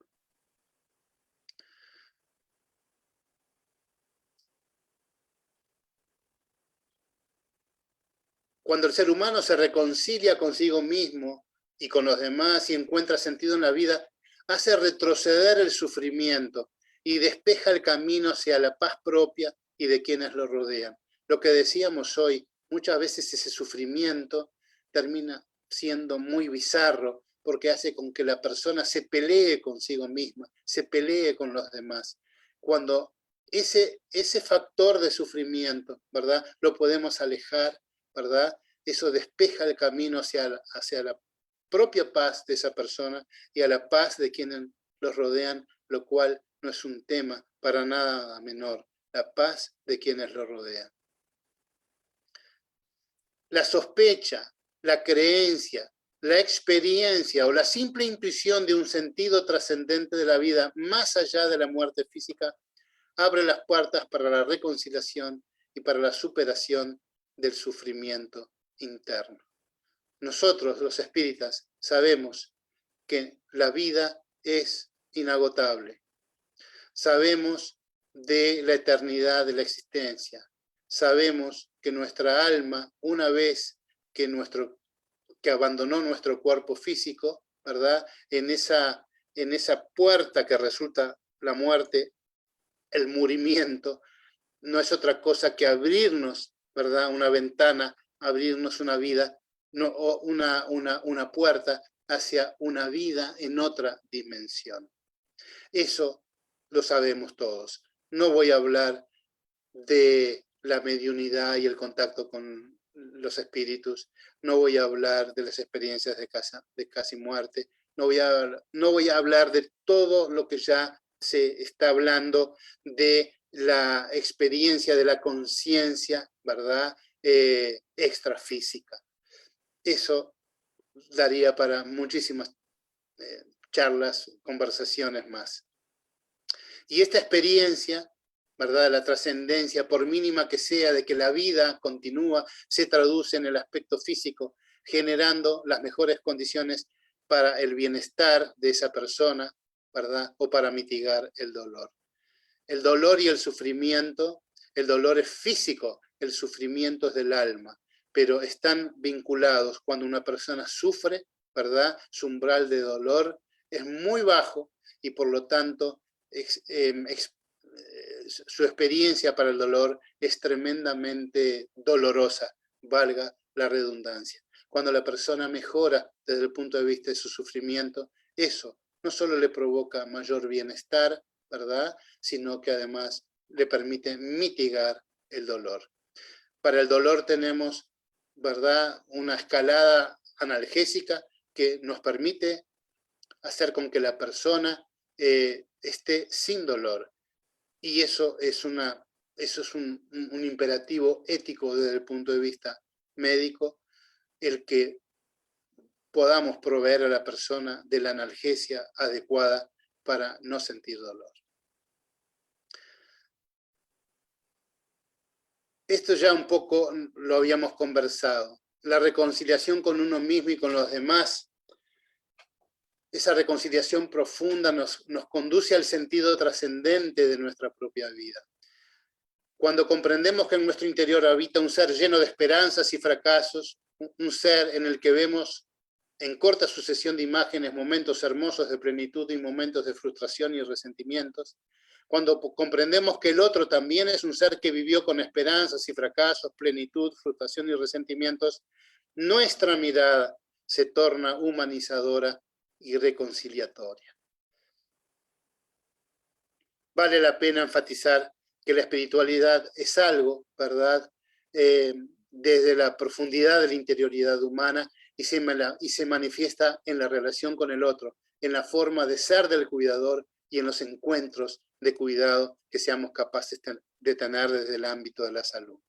Cuando el ser humano se reconcilia consigo mismo y con los demás y encuentra sentido en la vida, hace retroceder el sufrimiento y despeja el camino hacia la paz propia y de quienes lo rodean. Lo que decíamos hoy, muchas veces ese sufrimiento termina siendo muy bizarro porque hace con que la persona se pelee consigo misma, se pelee con los demás. Cuando ese factor de sufrimiento, ¿verdad?, lo podemos alejar, ¿verdad? Eso despeja el camino hacia la propia paz de esa persona y a la paz de quienes los rodean, lo cual no es un tema para nada menor, la paz de quienes lo rodean. La sospecha, la creencia, la experiencia o la simple intuición de un sentido trascendente de la vida más allá de la muerte física abre las puertas para la reconciliación y para la superación del sufrimiento interno. Nosotros, los espíritas, sabemos que la vida es inagotable. Sabemos de la eternidad de la existencia. Sabemos que nuestra alma, una vez que abandonó nuestro cuerpo físico, ¿verdad?, en esa puerta que resulta la muerte, el murimiento, no es otra cosa que abrirnos, ¿verdad?, una ventana, abrirnos una vida, no, o una puerta hacia una vida en otra dimensión. Eso lo sabemos todos. No voy a hablar de la mediunidad y el contacto con los espíritus, no voy a hablar de las experiencias de casi muerte, no voy a hablar de todo lo que ya se está hablando de la experiencia de la conciencia, ¿verdad?, extrafísica. Eso daría para muchísimas charlas, conversaciones más. Y esta experiencia, ¿verdad?, la trascendencia, por mínima que sea, de que la vida continúa, se traduce en el aspecto físico, generando las mejores condiciones para el bienestar de esa persona, ¿verdad?, o para mitigar el dolor. El dolor y el sufrimiento el dolor es físico, el sufrimiento es del alma, pero están vinculados. Cuando una persona sufre, ¿verdad? Su umbral de dolor es muy bajo y por lo tanto su experiencia para el dolor es tremendamente dolorosa, valga la redundancia. Cuando la persona mejora desde el punto de vista de su sufrimiento, eso no solo le provoca mayor bienestar, ¿verdad?, sino que además le permite mitigar el dolor. Para el dolor tenemos, ¿verdad?, una escalada analgésica que nos permite hacer con que la persona esté sin dolor. Y eso es un imperativo ético desde el punto de vista médico, el que podamos proveer a la persona de la analgesia adecuada para no sentir dolor. Esto ya un poco lo habíamos conversado. La reconciliación con uno mismo y con los demás, esa reconciliación profunda nos conduce al sentido trascendente de nuestra propia vida. Cuando comprendemos que en nuestro interior habita un ser lleno de esperanzas y fracasos, un ser en el que vemos en corta sucesión de imágenes momentos hermosos de plenitud y momentos de frustración y resentimientos, cuando comprendemos que el otro también es un ser que vivió con esperanzas y fracasos, plenitud, frustración y resentimientos, nuestra mirada se torna humanizadora y reconciliatoria. Vale la pena enfatizar que la espiritualidad es algo, ¿verdad?, desde la profundidad de la interioridad humana y se manifiesta en la relación con el otro, en la forma de ser del cuidador y en los encuentros de cuidado que seamos capaces de tener desde el ámbito de la salud.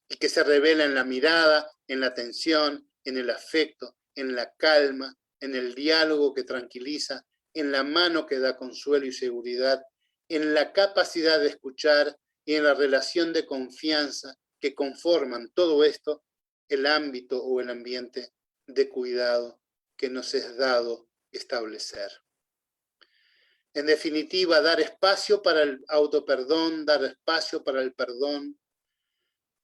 Y que se revela en la mirada, en la atención, en el afecto, en la calma, en el diálogo que tranquiliza, en la mano que da consuelo y seguridad, en la capacidad de escuchar y en la relación de confianza que conforman todo esto, el ámbito o el ambiente de cuidado que nos es dado establecer. En definitiva, dar espacio para el autoperdón, dar espacio para el perdón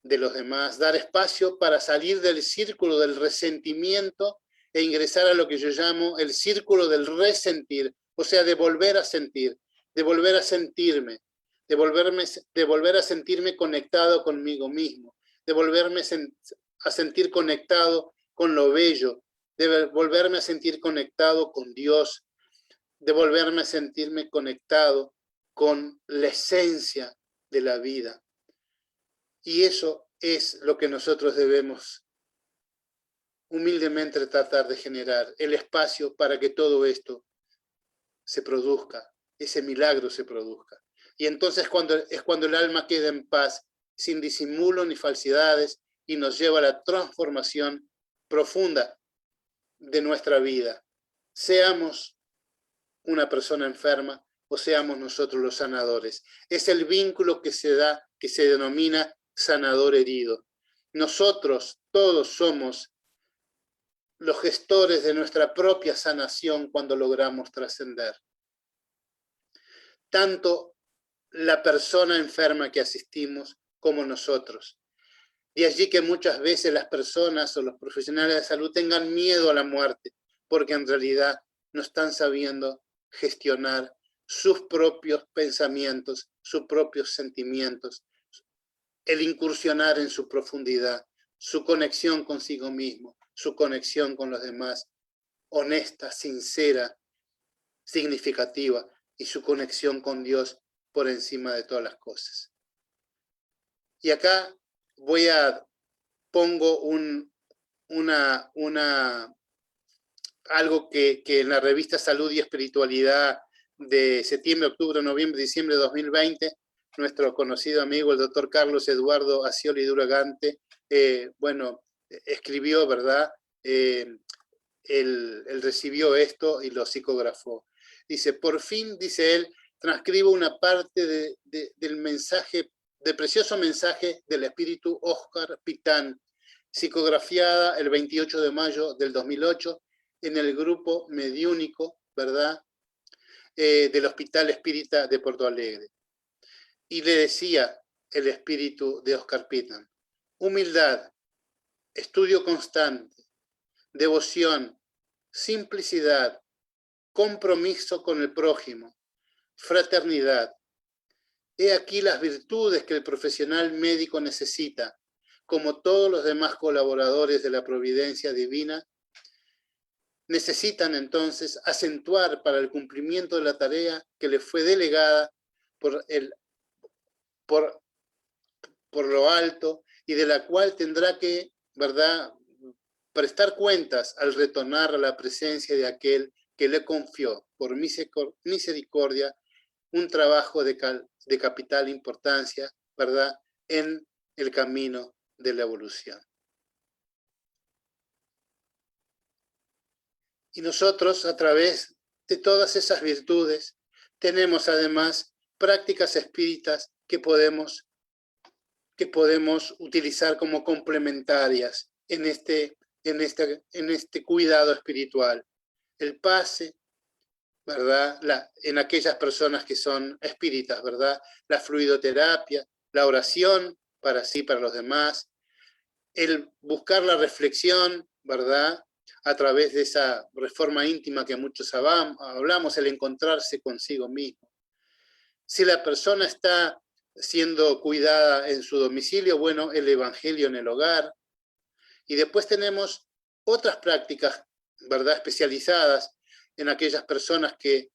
de los demás, dar espacio para salir del círculo del resentimiento e ingresar a lo que yo llamo el círculo del resentir, o sea, de volver a sentir, de volver a sentirme, de volver a sentirme conectado conmigo mismo, de volverme a sentir conectado con lo bello, de volverme a sentir conectado con Dios, de volverme a sentirme conectado con la esencia de la vida. Y eso es lo que nosotros debemos humildemente tratar de generar, el espacio para que todo esto se produzca, ese milagro se produzca. Y entonces es cuando el alma queda en paz, sin disimulo ni falsedades, y nos lleva a la transformación profunda de nuestra vida. Seamos una persona enferma o seamos nosotros los sanadores. Es el vínculo que se da, que se denomina sanador herido. Nosotros todos somos los gestores de nuestra propia sanación cuando logramos trascender. Tanto la persona enferma que asistimos como nosotros. De allí que muchas veces las personas o los profesionales de salud tengan miedo a la muerte, porque en realidad no están sabiendo gestionar sus propios pensamientos, sus propios sentimientos, el incursionar en su profundidad, su conexión consigo mismo, su conexión con los demás, honesta, sincera, significativa, y su conexión con Dios por encima de todas las cosas. Y acá pongo algo que en la revista Salud y Espiritualidad de septiembre, octubre, noviembre, diciembre de 2020, nuestro conocido amigo, el doctor Carlos Eduardo Ascioli Duragante, escribió, ¿verdad? Él recibió esto y lo psicografó. Dice, por fin, dice él, transcribo una parte del mensaje, del precioso mensaje del espíritu Oscar Pitán, psicografiada el 28 de mayo del 2008 en el grupo mediúnico, ¿verdad?, del Hospital Espírita de Porto Alegre. Y le decía, el espíritu de Oscar Pitman. Humildad, estudio constante, devoción, simplicidad, compromiso con el prójimo, fraternidad. He aquí las virtudes que el profesional médico necesita, como todos los demás colaboradores de la providencia divina. Necesitan entonces acentuar para el cumplimiento de la tarea que les fue delegada por lo alto y de la cual tendrá que, ¿verdad?, prestar cuentas al retornar a la presencia de aquel que le confió por misericordia un trabajo de capital importancia, ¿verdad?, en el camino de la evolución. Y nosotros, a través de todas esas virtudes, tenemos además prácticas espíritas que podemos utilizar como complementarias en este cuidado espiritual. El pase, ¿verdad?, en aquellas personas que son espíritas, ¿verdad?, la fluidoterapia, la oración para sí, para los demás, el buscar la reflexión, ¿verdad?, a través de esa reforma íntima que muchos hablamos, el encontrarse consigo mismo. Si la persona está siendo cuidada en su domicilio, bueno, el evangelio en el hogar. Y después tenemos otras prácticas, ¿verdad?, especializadas en aquellas personas que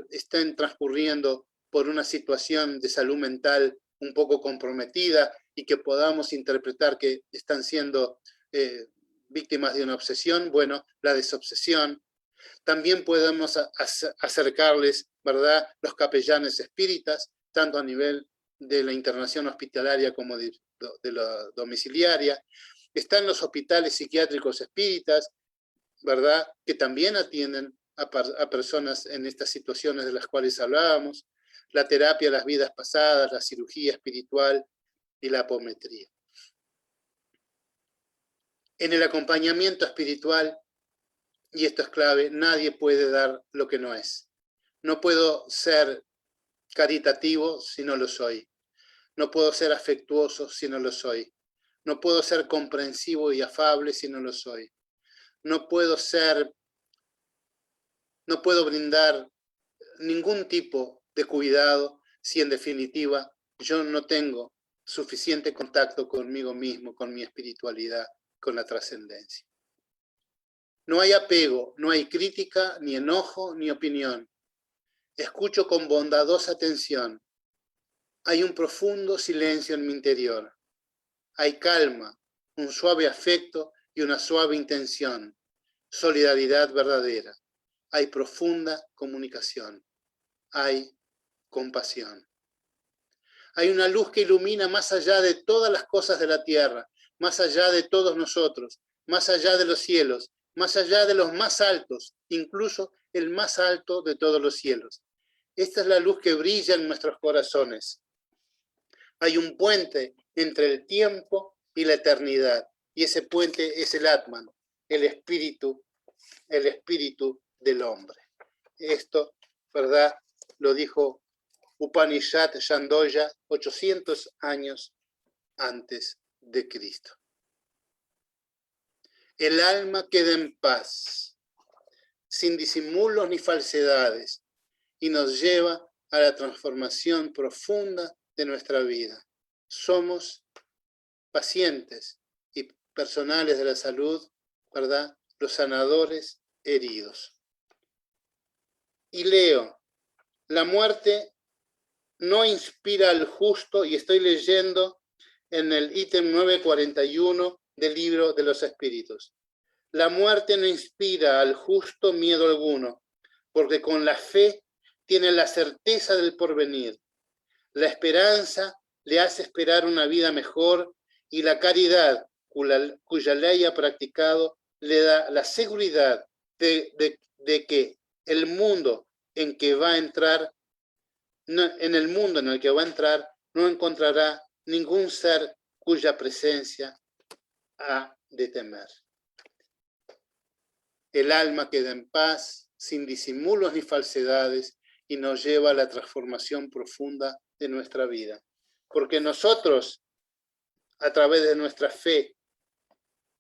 estén transcurriendo por una situación de salud mental un poco comprometida y que podamos interpretar que están siendo víctimas de una obsesión. Bueno, la desobsesión. También podemos acercarles, ¿verdad?, los capellanes espíritas, tanto a nivel de la internación hospitalaria como de la domiciliaria. Están los hospitales psiquiátricos espíritas, ¿verdad?, que también atienden a personas en estas situaciones de las cuales hablábamos, la terapia de las vidas pasadas, la cirugía espiritual y la apometría. En el acompañamiento espiritual, y esto es clave, nadie puede dar lo que no es. No puedo ser caritativo si no lo soy. No puedo ser afectuoso si no lo soy. No puedo ser comprensivo y afable si no lo soy. No puedo brindar ningún tipo de cuidado si en definitiva yo no tengo suficiente contacto conmigo mismo, con mi espiritualidad, con la trascendencia. No hay apego, no hay crítica, ni enojo, ni opinión. Escucho con bondadosa atención. Hay un profundo silencio en mi interior. Hay calma, un suave afecto y una suave intención. Solidaridad verdadera. Hay profunda comunicación. Hay compasión. Hay una luz que ilumina más allá de todas las cosas de la tierra, más allá de todos nosotros, más allá de los cielos, más allá de los más altos, incluso el más alto de todos los cielos. Esta es la luz que brilla en nuestros corazones. Hay un puente entre el tiempo y la eternidad, y ese puente es el Atman, el espíritu del hombre. Esto, ¿verdad?, lo dijo Upanishad Shandoya 800 años antes de Cristo. El alma queda en paz, sin disimulos ni falsedades, y nos lleva a la transformación profunda de nuestra vida. Somos pacientes y personales de la salud, ¿verdad?, los sanadores heridos. Y leo, la muerte no inspira al justo, y estoy leyendo en el ítem 941 del libro de los espíritus. La muerte no inspira al justo miedo alguno, porque con la fe tiene la certeza del porvenir. La esperanza le hace esperar una vida mejor, y la caridad, cuya ley ha practicado, le da la seguridad de que el mundo en que va a entrar, en el mundo en el que va a entrar, no encontrará ningún ser cuya presencia ha de temer. El alma queda en paz, sin disimulos ni falsedades, y nos lleva a la transformación profunda de nuestra vida. porque nosotros, a través de nuestra fe,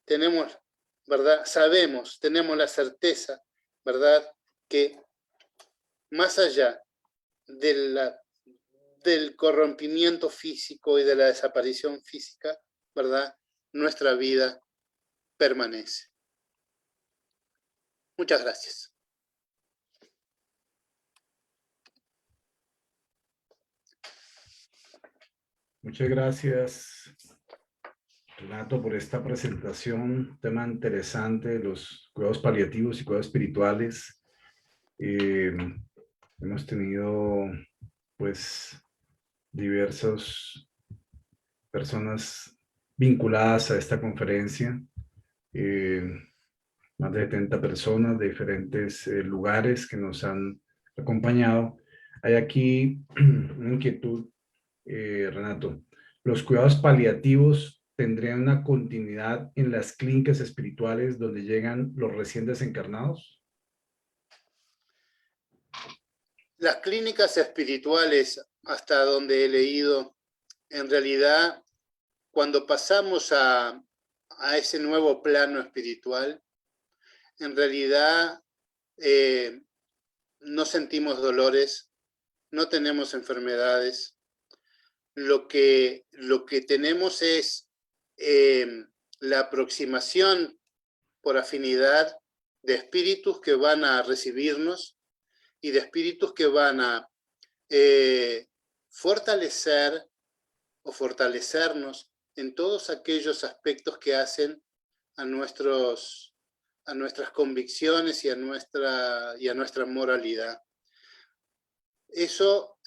tenemos, ¿verdad? Sabemos, tenemos la certeza, ¿verdad? Que más allá del corrompimiento físico y de la desaparición física, ¿verdad? Nuestra vida permanece. Muchas gracias. Muchas gracias, Renato, por esta presentación, tema interesante, los cuidados paliativos y cuidados espirituales. Hemos tenido, pues, diversas personas vinculadas a esta conferencia, más de 70 personas de diferentes lugares que nos han acompañado. Hay aquí una inquietud, Renato. ¿Los cuidados paliativos tendrían una continuidad en las clínicas espirituales donde llegan los recién desencarnados? Las clínicas espirituales, hasta donde he leído, en realidad, cuando pasamos a ese nuevo plano espiritual, en realidad no sentimos dolores, no tenemos enfermedades. Lo que tenemos es la aproximación por afinidad de espíritus que van a recibirnos y de espíritus que van a fortalecer o fortalecernos en todos aquellos aspectos que hacen a nuestras convicciones y a nuestra moralidad. Eso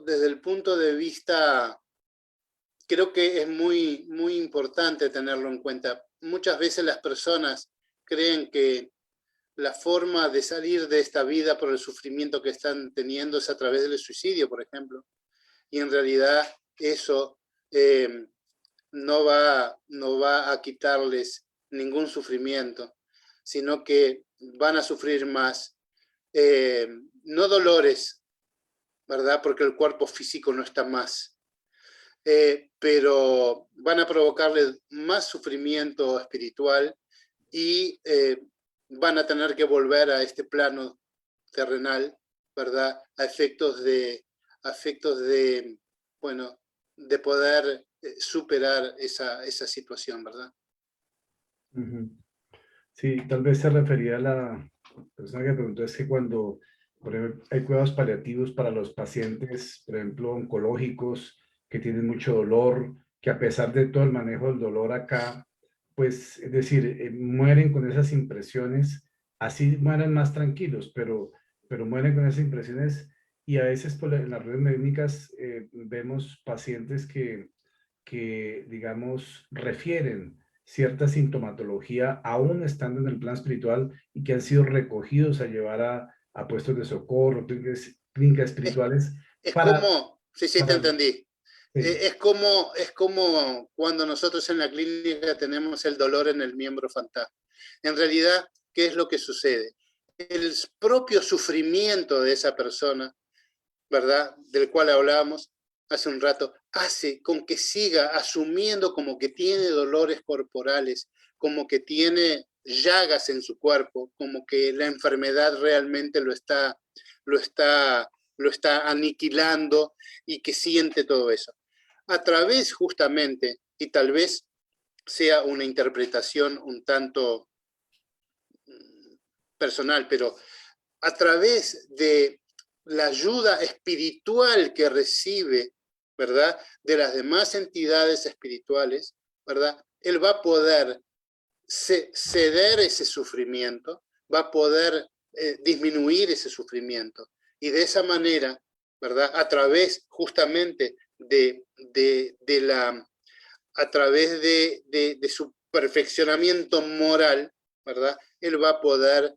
desde el punto de vista, creo que es muy, muy importante tenerlo en cuenta. Muchas veces las personas creen que la forma de salir de esta vida por el sufrimiento que están teniendo es a través del suicidio, por ejemplo. Y en realidad eso no va a quitarles ningún sufrimiento, sino que van a sufrir más. No dolores, ¿verdad? Porque el cuerpo físico no está más. Pero van a provocarles más sufrimiento espiritual y van a tener que volver a este plano terrenal, ¿verdad? A efectos de bueno, de poder superar esa situación, ¿verdad? Sí, tal vez se refería a la persona que preguntó, es que cuando, por ejemplo, hay cuidados paliativos para los pacientes, por ejemplo, oncológicos, que tienen mucho dolor, que a pesar de todo el manejo del dolor acá, pues, es decir, mueren con esas impresiones, así mueren más tranquilos, pero mueren con esas impresiones y a veces en las redes médicas vemos pacientes que, digamos, refieren cierta sintomatología aún estando en el plan espiritual y que han sido recogidos a llevar a puestos de socorro, clínicas espirituales Es para... como, sí, te para entendí. sí. Es como cuando nosotros en la clínica tenemos el dolor en el miembro fantasma. En realidad, ¿qué es lo que sucede? El propio sufrimiento de esa persona, ¿verdad? Del cual hablábamos hace un rato, hace con que siga asumiendo como que tiene dolores corporales, como que tiene llagas en su cuerpo, como que la enfermedad realmente lo está aniquilando y que siente todo eso. A través justamente, y tal vez sea una interpretación un tanto personal, pero a través de la ayuda espiritual que recibe, ¿verdad?, de las demás entidades espirituales, ¿verdad?, él va a poder ceder ese sufrimiento, va a poder disminuir ese sufrimiento. Y de esa manera, ¿verdad?, a través justamente a través de su perfeccionamiento moral, ¿verdad?, él va a poder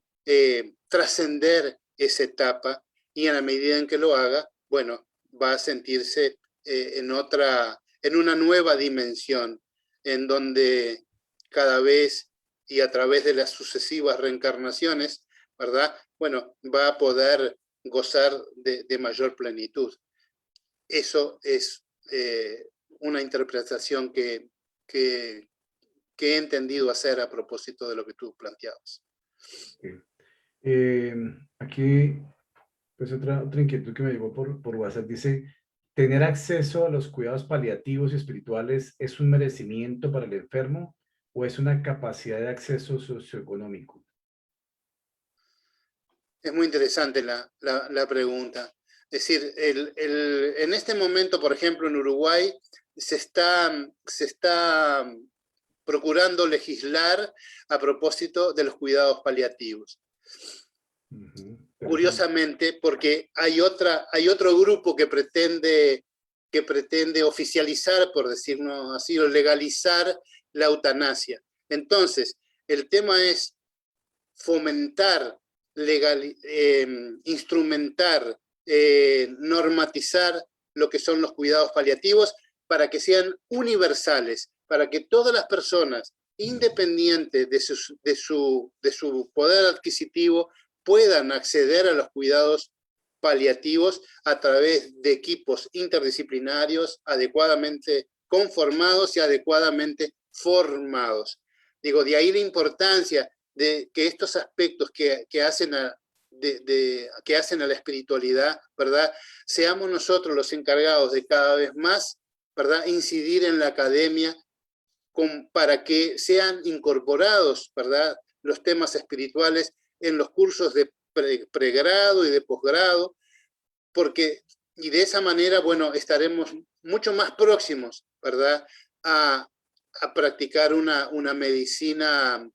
trascender esa etapa y en la medida en que lo haga, bueno, va a sentirse en una nueva dimensión, en donde cada vez y a través de las sucesivas reencarnaciones, ¿verdad?, bueno, va a poder gozar de mayor plenitud. eso es una interpretación que he entendido hacer a propósito de lo que tú planteabas. Aquí, pues otra inquietud que me llegó por WhatsApp dice, ¿tener acceso a los cuidados paliativos y espirituales es un merecimiento para el enfermo o es una capacidad de acceso socioeconómico? Es muy interesante la pregunta. Es decir, en este momento, por ejemplo, en Uruguay, se está procurando legislar a propósito de los cuidados paliativos. Curiosamente, porque hay otro grupo que pretende oficializar, por decirlo así, o legalizar la eutanasia. Entonces, el tema es fomentar, instrumentar, normatizar lo que son los cuidados paliativos para que sean universales, para que todas las personas, independientes de su poder adquisitivo, puedan acceder a los cuidados paliativos a través de equipos interdisciplinarios adecuadamente conformados y adecuadamente formados. Digo, de ahí la importancia de que estos aspectos que hacen a la espiritualidad, ¿verdad? Seamos nosotros los encargados de cada vez más, ¿verdad? Incidir en la academia para que sean incorporados, ¿verdad? Los temas espirituales en los cursos de pregrado y de posgrado, y de esa manera, bueno, estaremos mucho más próximos, ¿verdad? A practicar una medicina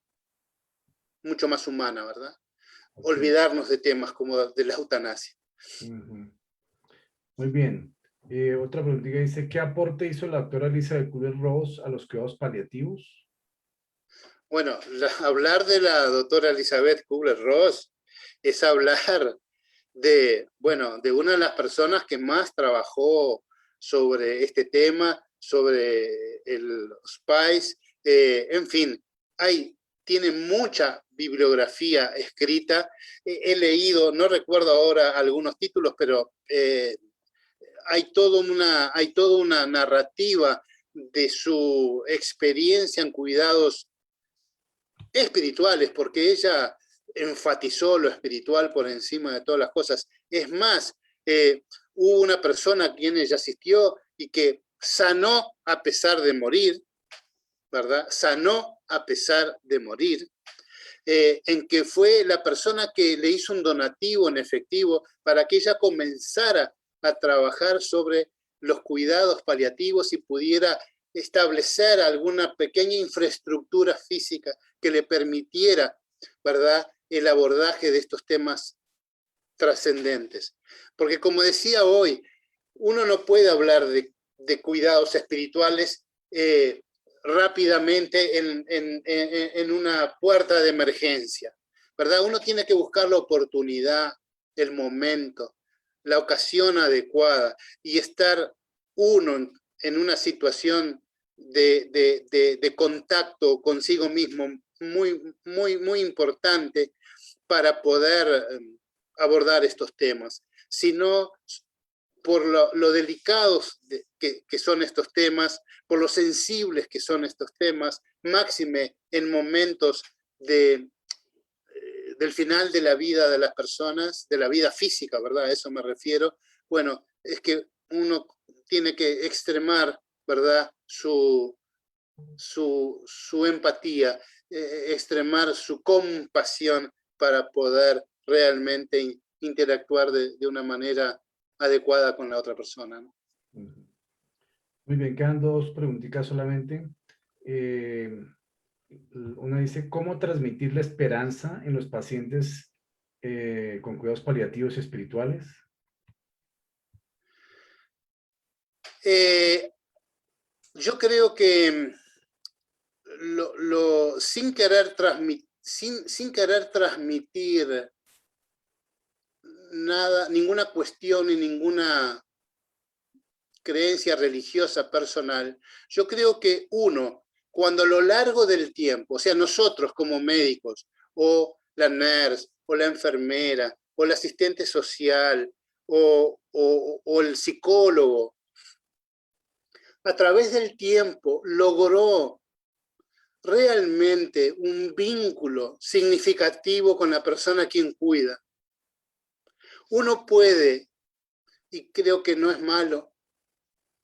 mucho más humana, ¿verdad? Okay. Olvidarnos de temas como de la eutanasia. Muy bien. Otra pregunta dice, ¿qué aporte hizo la doctora Elizabeth Kubler-Ross a los cuidados paliativos? Bueno, hablar de la doctora Elizabeth Kubler-Ross es hablar de una de las personas que más trabajó sobre este tema, sobre el SPICE, en fin, tiene mucha bibliografía escrita. He leído, no recuerdo ahora algunos títulos, pero hay toda una narrativa de su experiencia en cuidados espirituales, porque ella enfatizó lo espiritual por encima de todas las cosas. Es más, hubo una persona a quien ella asistió y que sanó a pesar de morir, ¿verdad? Sanó a pesar de morir, en que fue la persona que le hizo un donativo en efectivo para que ella comenzara a trabajar sobre los cuidados paliativos y pudiera establecer alguna pequeña infraestructura física que le permitiera, ¿verdad?, el abordaje de estos temas trascendentes. Porque como decía hoy, uno no puede hablar de cuidados espirituales rápidamente en una puerta de emergencia, ¿verdad? Uno tiene que buscar la oportunidad, el momento, la ocasión adecuada y estar uno en una situación de contacto consigo mismo muy importante para poder abordar estos temas. Si no, por lo delicados que son estos temas, por lo sensibles que son estos temas, máxime en momentos del final de la vida de las personas, de la vida física, ¿verdad? A eso me refiero. Bueno, es que uno tiene que extremar, ¿verdad?, su empatía, extremar su compasión para poder realmente interactuar de una manera adecuada con la otra persona, ¿no? Muy bien, quedan dos preguntitas solamente. Una dice, ¿cómo transmitir la esperanza en los pacientes con cuidados paliativos y espirituales? Yo creo que sin querer transmitir nada, ninguna cuestión y ninguna creencia religiosa personal, yo creo que cuando a lo largo del tiempo, o sea, nosotros como médicos, o la nurse, o la enfermera, o la asistente social, o el psicólogo, a través del tiempo logró realmente un vínculo significativo con la persona a quien cuida, uno puede, y creo que no es malo,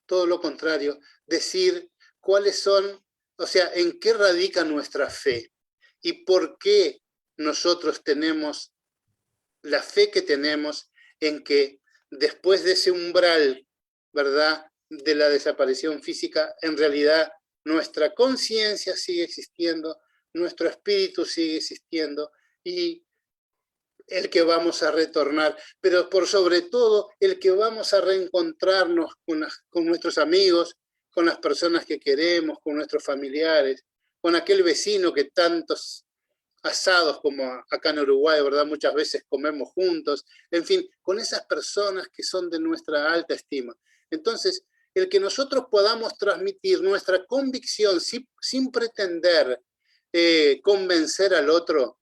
todo lo contrario, decir cuáles son, o sea, en qué radica nuestra fe y por qué nosotros tenemos la fe que tenemos en que después de ese umbral, ¿verdad?, de la desaparición física, en realidad nuestra conciencia sigue existiendo, nuestro espíritu sigue existiendo y el que vamos a retornar, pero por sobre todo el que vamos a reencontrarnos con nuestros amigos, con las personas que queremos, con nuestros familiares, con aquel vecino que tantos asados como acá en Uruguay, ¿verdad? Muchas veces comemos juntos, en fin, con esas personas que son de nuestra alta estima. Entonces, el que nosotros podamos transmitir nuestra convicción sin pretender convencer al otro,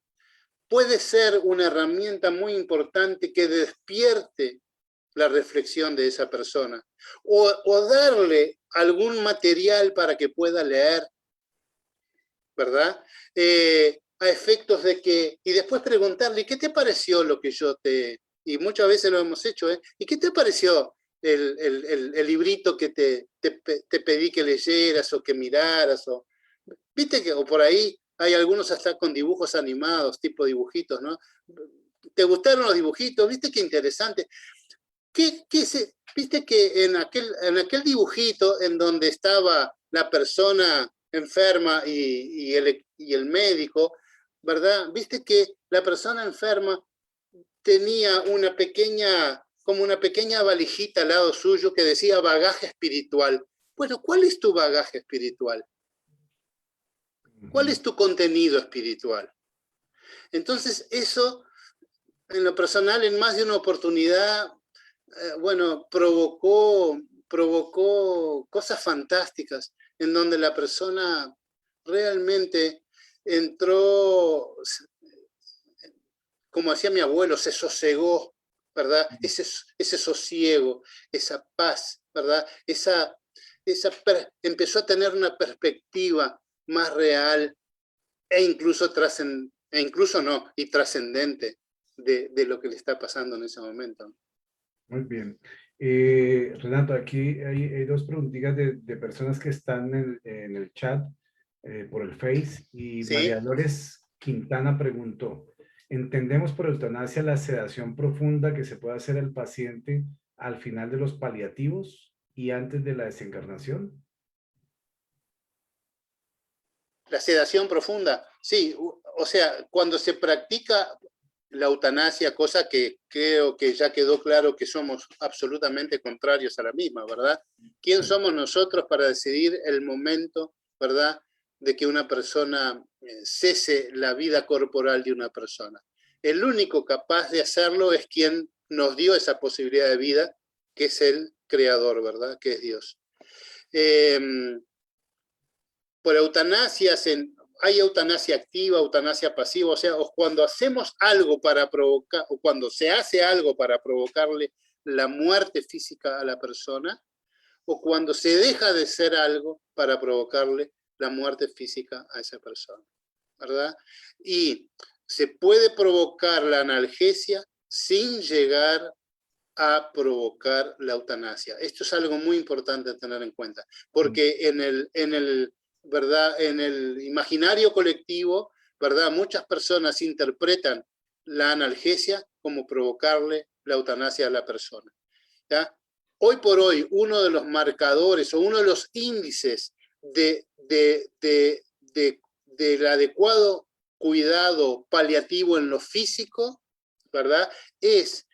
puede ser una herramienta muy importante que despierte la reflexión de esa persona o darle algún material para que pueda leer, ¿verdad? A efectos de que, y después preguntarle, ¿qué te pareció lo que yo te, y muchas veces lo hemos hecho, ¿y qué te pareció el librito que te pedí que leyeras o que miraras? O, viste que, o por ahí hay algunos hasta con dibujos animados, tipo dibujitos, ¿no? ¿Te gustaron los dibujitos? ¿Viste qué interesante? Viste que en aquel dibujito en donde estaba la persona enferma y el médico, ¿verdad? Viste que la persona enferma tenía como una pequeña valijita al lado suyo que decía bagaje espiritual. Bueno, ¿cuál es tu bagaje espiritual? ¿Cuál es tu contenido espiritual? Entonces, eso, en lo personal, en más de una oportunidad, bueno, provocó cosas fantásticas en donde la persona realmente entró, como decía mi abuelo, se sosegó, ¿verdad? Ese sosiego, esa paz, ¿verdad? Empezó a tener una perspectiva más real e incluso no, y trascendente de lo que le está pasando en ese momento. Muy bien. Renato, aquí hay dos preguntitas de personas que están en el chat por el Face y ¿Sí? María Dolores Quintana preguntó, ¿entendemos por eutanasia la sedación profunda que se puede hacer al paciente al final de los paliativos y antes de la desencarnación? La sedación profunda, sí, o sea, cuando se practica la eutanasia, cosa que creo que ya quedó claro que somos absolutamente contrarios a la misma, ¿verdad? ¿Quién somos nosotros para decidir el momento, ¿verdad?, de que una persona cese la vida corporal de una persona? El único capaz de hacerlo es quien nos dio esa posibilidad de vida, que es el Creador, ¿verdad?, que es Dios. Por eutanasias, hay eutanasia activa, eutanasia pasiva, o sea, cuando hacemos algo para provocar, o cuando se hace algo para provocarle la muerte física a la persona, o cuando se deja de hacer algo para provocarle la muerte física a esa persona, ¿verdad? Y se puede provocar la analgesia sin llegar a provocar la eutanasia. Esto es algo muy importante tener en cuenta, porque ¿verdad?, en el imaginario colectivo, ¿verdad?, muchas personas interpretan la analgesia como provocarle la eutanasia a la persona, ¿ya? Hoy por hoy, uno de los marcadores o uno de los índices del adecuado cuidado paliativo en lo físico, ¿verdad?, es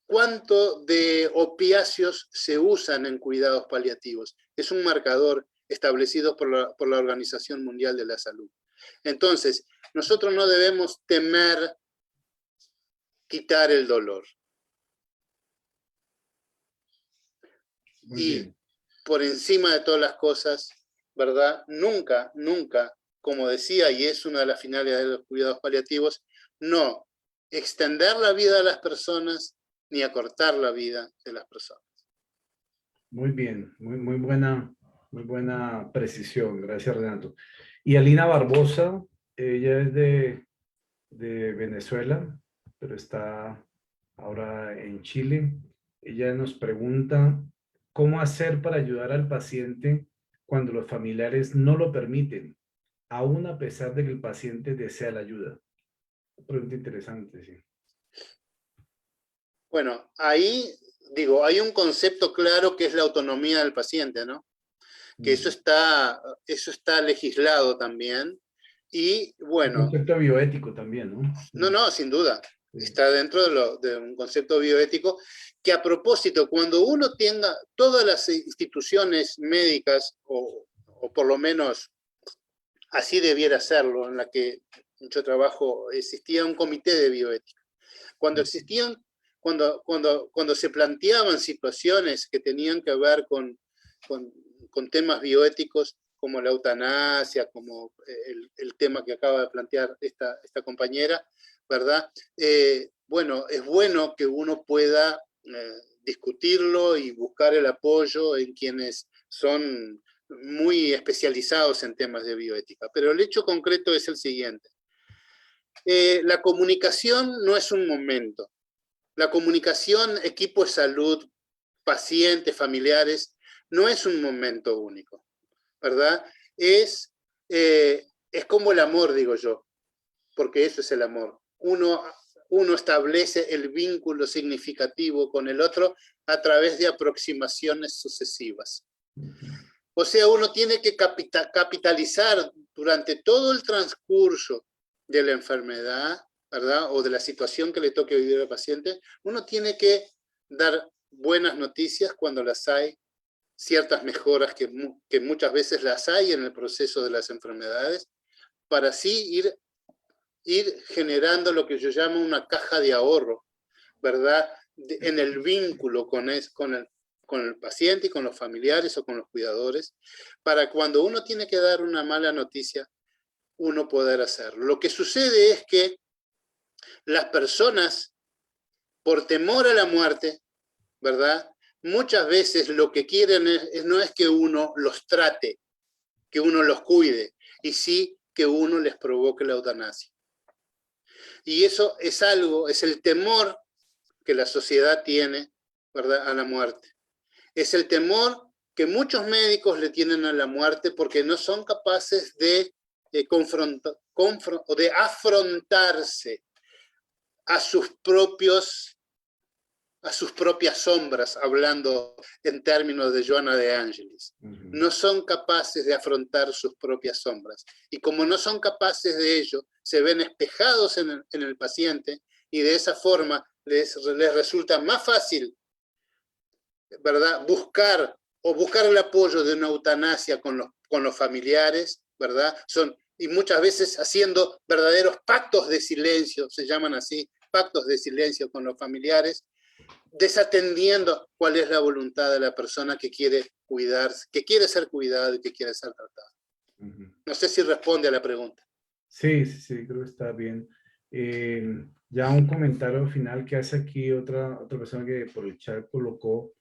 cuánto de opiáceos se usan en cuidados paliativos. Es un marcador establecido por la Organización Mundial de la Salud. Entonces, nosotros no debemos temer quitar el dolor. Muy Y bien. por encima de todas las cosas, ¿verdad?, nunca, nunca, como decía, y es una de las finalidades de los cuidados paliativos, no extender la vida de las personas ni acortar la vida de las personas. Muy bien, muy buena precisión. Gracias, Renato. Y Alina Barbosa, ella es de Venezuela, pero está ahora en Chile. Ella nos pregunta, ¿cómo hacer para ayudar al paciente cuando los familiares no lo permiten, aún a pesar de que el paciente desea la ayuda? Pregunta interesante, sí. Bueno, ahí digo, hay un concepto claro que es la autonomía del paciente, ¿no? Que eso está legislado también. Y bueno. Un concepto bioético también, ¿no? No, sin duda. Sí. Está dentro de un concepto bioético que, a propósito, cuando uno tenga todas las instituciones médicas, o por lo menos así debiera serlo, en la que yo trabajo, existía un comité de bioética. Cuando existían, cuando se planteaban situaciones que tenían que ver con temas bioéticos, como la eutanasia, como el tema que acaba de plantear esta compañera, ¿verdad? Bueno, es bueno que uno pueda discutirlo y buscar el apoyo en quienes son muy especializados en temas de bioética. Pero el hecho concreto es el siguiente. La comunicación no es un momento. La comunicación, equipo de salud, pacientes, familiares, no es un momento único, ¿verdad? Es como el amor, digo yo, porque eso es el amor. Uno establece el vínculo significativo con el otro a través de aproximaciones sucesivas. O sea, uno tiene que capitalizar durante todo el transcurso de la enfermedad, ¿verdad? O de la situación que le toque vivir al paciente, uno tiene que dar buenas noticias cuando las hay, ciertas mejoras que muchas veces las hay en el proceso de las enfermedades, para así ir generando lo que yo llamo una caja de ahorro, ¿verdad? En el vínculo con el paciente y con los familiares o con los cuidadores, para cuando uno tiene que dar una mala noticia, uno poder hacerlo. Lo que sucede es que las personas, por temor a la muerte, ¿verdad? Muchas veces lo que quieren no es que uno los trate, que uno los cuide, y sí que uno les provoque la eutanasia. Y eso es el temor que la sociedad tiene, ¿verdad?, a la muerte. Es el temor que muchos médicos le tienen a la muerte porque no son capaces de afrontarse a sus propias sombras, hablando en términos de Joana de Angelis. No son capaces de afrontar sus propias sombras. Y como no son capaces de ello, se ven espejados en el paciente, y de esa forma les resulta más fácil, ¿verdad?, buscar el apoyo de una eutanasia con los familiares, ¿verdad? Y muchas veces haciendo verdaderos pactos de silencio, se llaman así, pactos de silencio con los familiares, desatendiendo cuál es la voluntad de la persona que quiere cuidarse, que quiere ser cuidada y que quiere ser tratada. No sé si responde a la pregunta. Sí, creo que está bien. Ya un comentario final que hace aquí otra persona que por el chat colocó,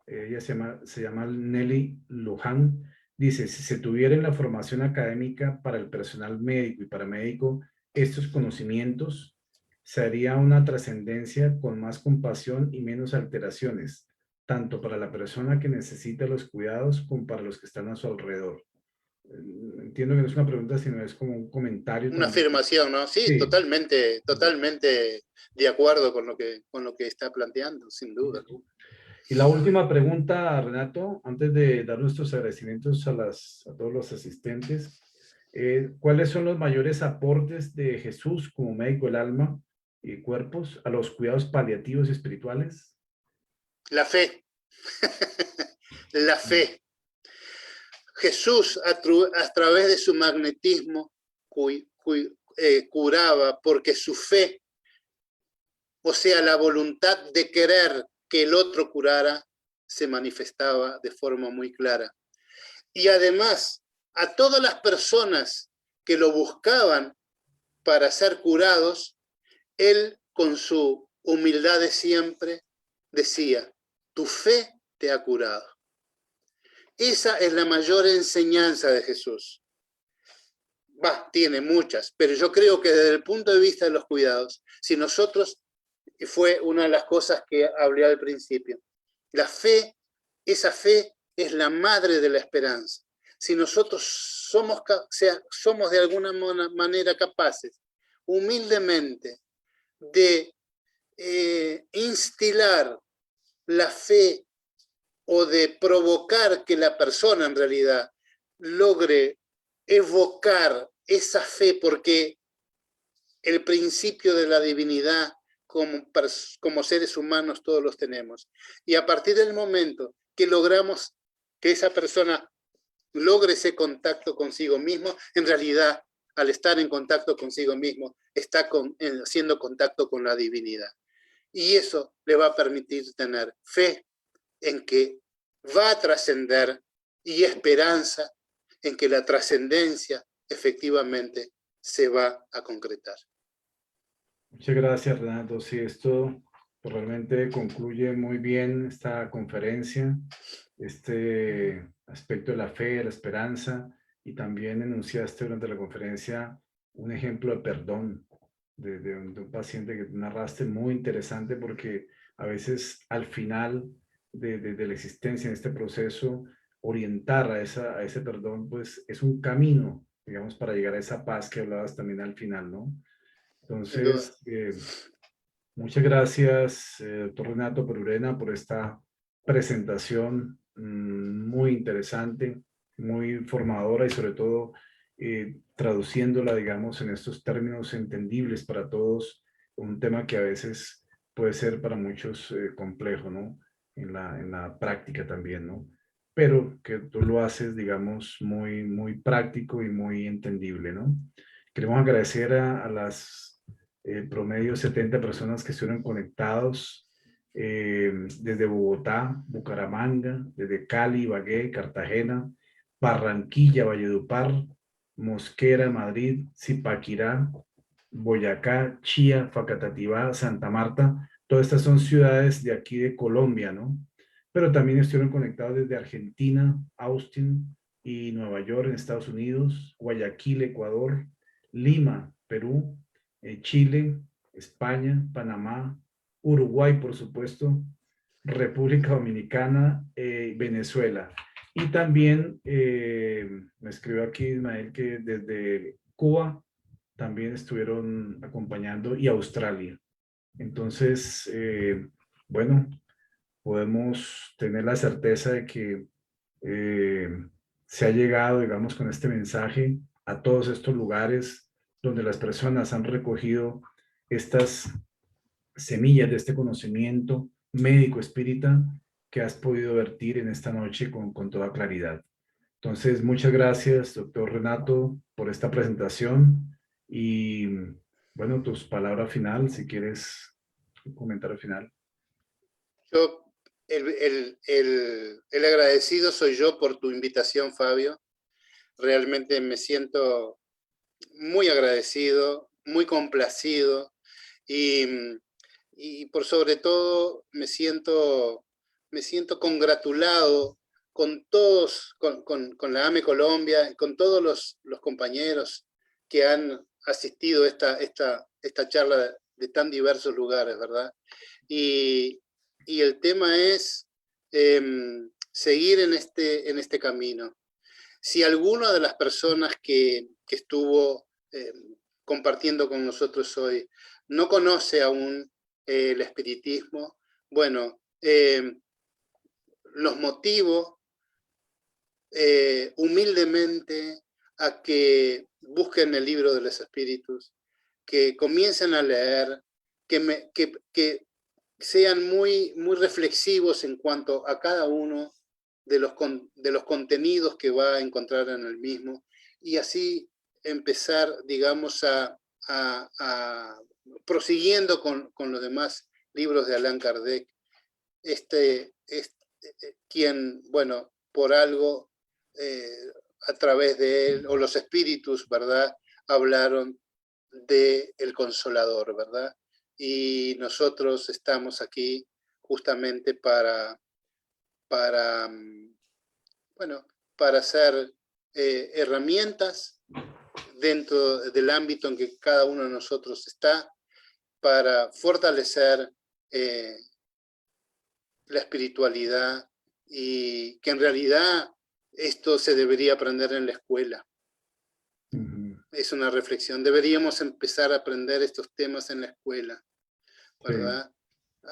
ella se llama Nelly Luján, dice, si se tuviera en la formación académica para el personal médico y paramédico estos conocimientos, se haría una trascendencia con más compasión y menos alteraciones, tanto para la persona que necesita los cuidados como para los que están a su alrededor. Entiendo que no es una pregunta, sino es como un comentario. Una afirmación, ¿no? Sí, sí. Totalmente de acuerdo con lo que está planteando, sin duda. Y la última pregunta, Renato, antes de dar nuestros agradecimientos a todos los asistentes, ¿cuáles son los mayores aportes de Jesús como médico del alma y cuerpos a los cuidados paliativos y espirituales? La fe. La fe. Jesús, a través de su magnetismo, curaba porque su fe, o sea, la voluntad de querer que el otro curara, se manifestaba de forma muy clara. Y además, a todas las personas que lo buscaban para ser curados, él con su humildad de siempre, decía, tu fe te ha curado. Esa es la mayor enseñanza de Jesús. Tiene muchas, pero yo creo que desde el punto de vista de los cuidados, si nosotros, fue una de las cosas que hablé al principio, la fe, esa fe es la madre de la esperanza. Si nosotros somos de alguna manera capaces, humildemente, de instilar la fe o de provocar que la persona en realidad logre evocar esa fe, porque el principio de la divinidad como seres humanos todos los tenemos. Y a partir del momento que logramos que esa persona logre ese contacto consigo mismo, en realidad, al estar en contacto consigo mismo, está haciendo contacto con la divinidad. Y eso le va a permitir tener fe en que va a trascender y esperanza en que la trascendencia efectivamente se va a concretar. Muchas gracias, Renato. Sí, esto pues, realmente concluye muy bien esta conferencia, este aspecto de la fe, la esperanza, y también enunciaste durante la conferencia un ejemplo de perdón de un paciente que narraste muy interesante, porque a veces al final de la existencia en este proceso, orientar a ese perdón, pues es un camino, digamos, para llegar a esa paz que hablabas también al final, ¿no? Sin duda. Entonces, muchas gracias, doctor Renato Perurena, por esta presentación muy interesante, muy formadora y sobre todo traduciéndola, digamos, en estos términos entendibles para todos, un tema que a veces puede ser para muchos complejo, ¿no? En la práctica también, ¿no? Pero que tú lo haces, digamos, muy, muy práctico y muy entendible, ¿no? Queremos agradecer a las promedio 70 personas que estuvieron conectados desde Bogotá, Bucaramanga, desde Cali, Ibagué, Cartagena, Barranquilla, Valledupar, Mosquera, Madrid, Zipaquirá, Boyacá, Chía, Facatativá, Santa Marta. Todas estas son ciudades de aquí de Colombia, ¿no? Pero también estuvieron conectados desde Argentina, Austin y Nueva York en Estados Unidos, Guayaquil, Ecuador, Lima, Perú, Chile, España, Panamá, Uruguay, por supuesto, República Dominicana, Venezuela. Y también me escribió aquí Ismael que desde Cuba también estuvieron acompañando y Australia. Entonces, bueno, podemos tener la certeza de que se ha llegado, digamos, con este mensaje a todos estos lugares donde las personas han recogido estas semillas de este conocimiento médico espírita que has podido vertir en esta noche con toda claridad. Entonces, muchas gracias, doctor Renato, por esta presentación y, bueno, tus palabras final, si quieres un comentario final. Yo, el agradecido soy yo por tu invitación, Fabio. Realmente me siento muy agradecido, muy complacido y por sobre todo me siento congratulado con todos, con la AME Colombia, con todos los compañeros que han asistido a esta charla de tan diversos lugares, ¿verdad? Y el tema es seguir en este camino. Si alguna de las personas que estuvo compartiendo con nosotros hoy no conoce aún el espiritismo, bueno, los motivo humildemente a que busquen el libro de los espíritus, que comiencen a leer, que sean muy, muy reflexivos en cuanto a cada uno de los contenidos que va a encontrar en el mismo, y así empezar, digamos, a prosiguiendo con los demás libros de Allan Kardec, quien, bueno, por algo, a través de él, o los espíritus, ¿verdad?, hablaron de el Consolador, ¿verdad? y nosotros estamos aquí justamente para bueno, para hacer herramientas dentro del ámbito en que cada uno de nosotros está, para fortalecer la espiritualidad, y que en realidad esto se debería aprender en la escuela. Es una reflexión. Deberíamos empezar a aprender estos temas en la escuela, ¿verdad? Sí.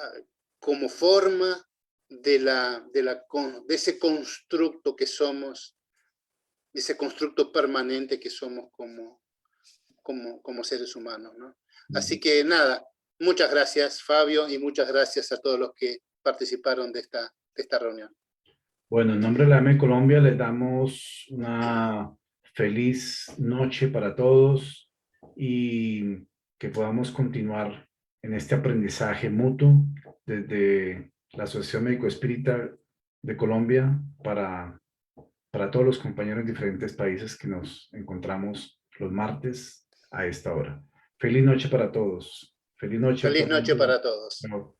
Como forma de ese constructo que somos, ese constructo permanente que somos como seres humanos, ¿no? Así que nada, muchas gracias, Fabio, y muchas gracias a todos los que participaron de esta reunión. Bueno, en nombre de la AME Colombia les damos una feliz noche para todos y que podamos continuar en este aprendizaje mutuo desde la Asociación Médico Espírita de Colombia para todos los compañeros en diferentes países que nos encontramos los martes a esta hora. Feliz noche para todos. Feliz noche. Feliz noche para todos. Chao.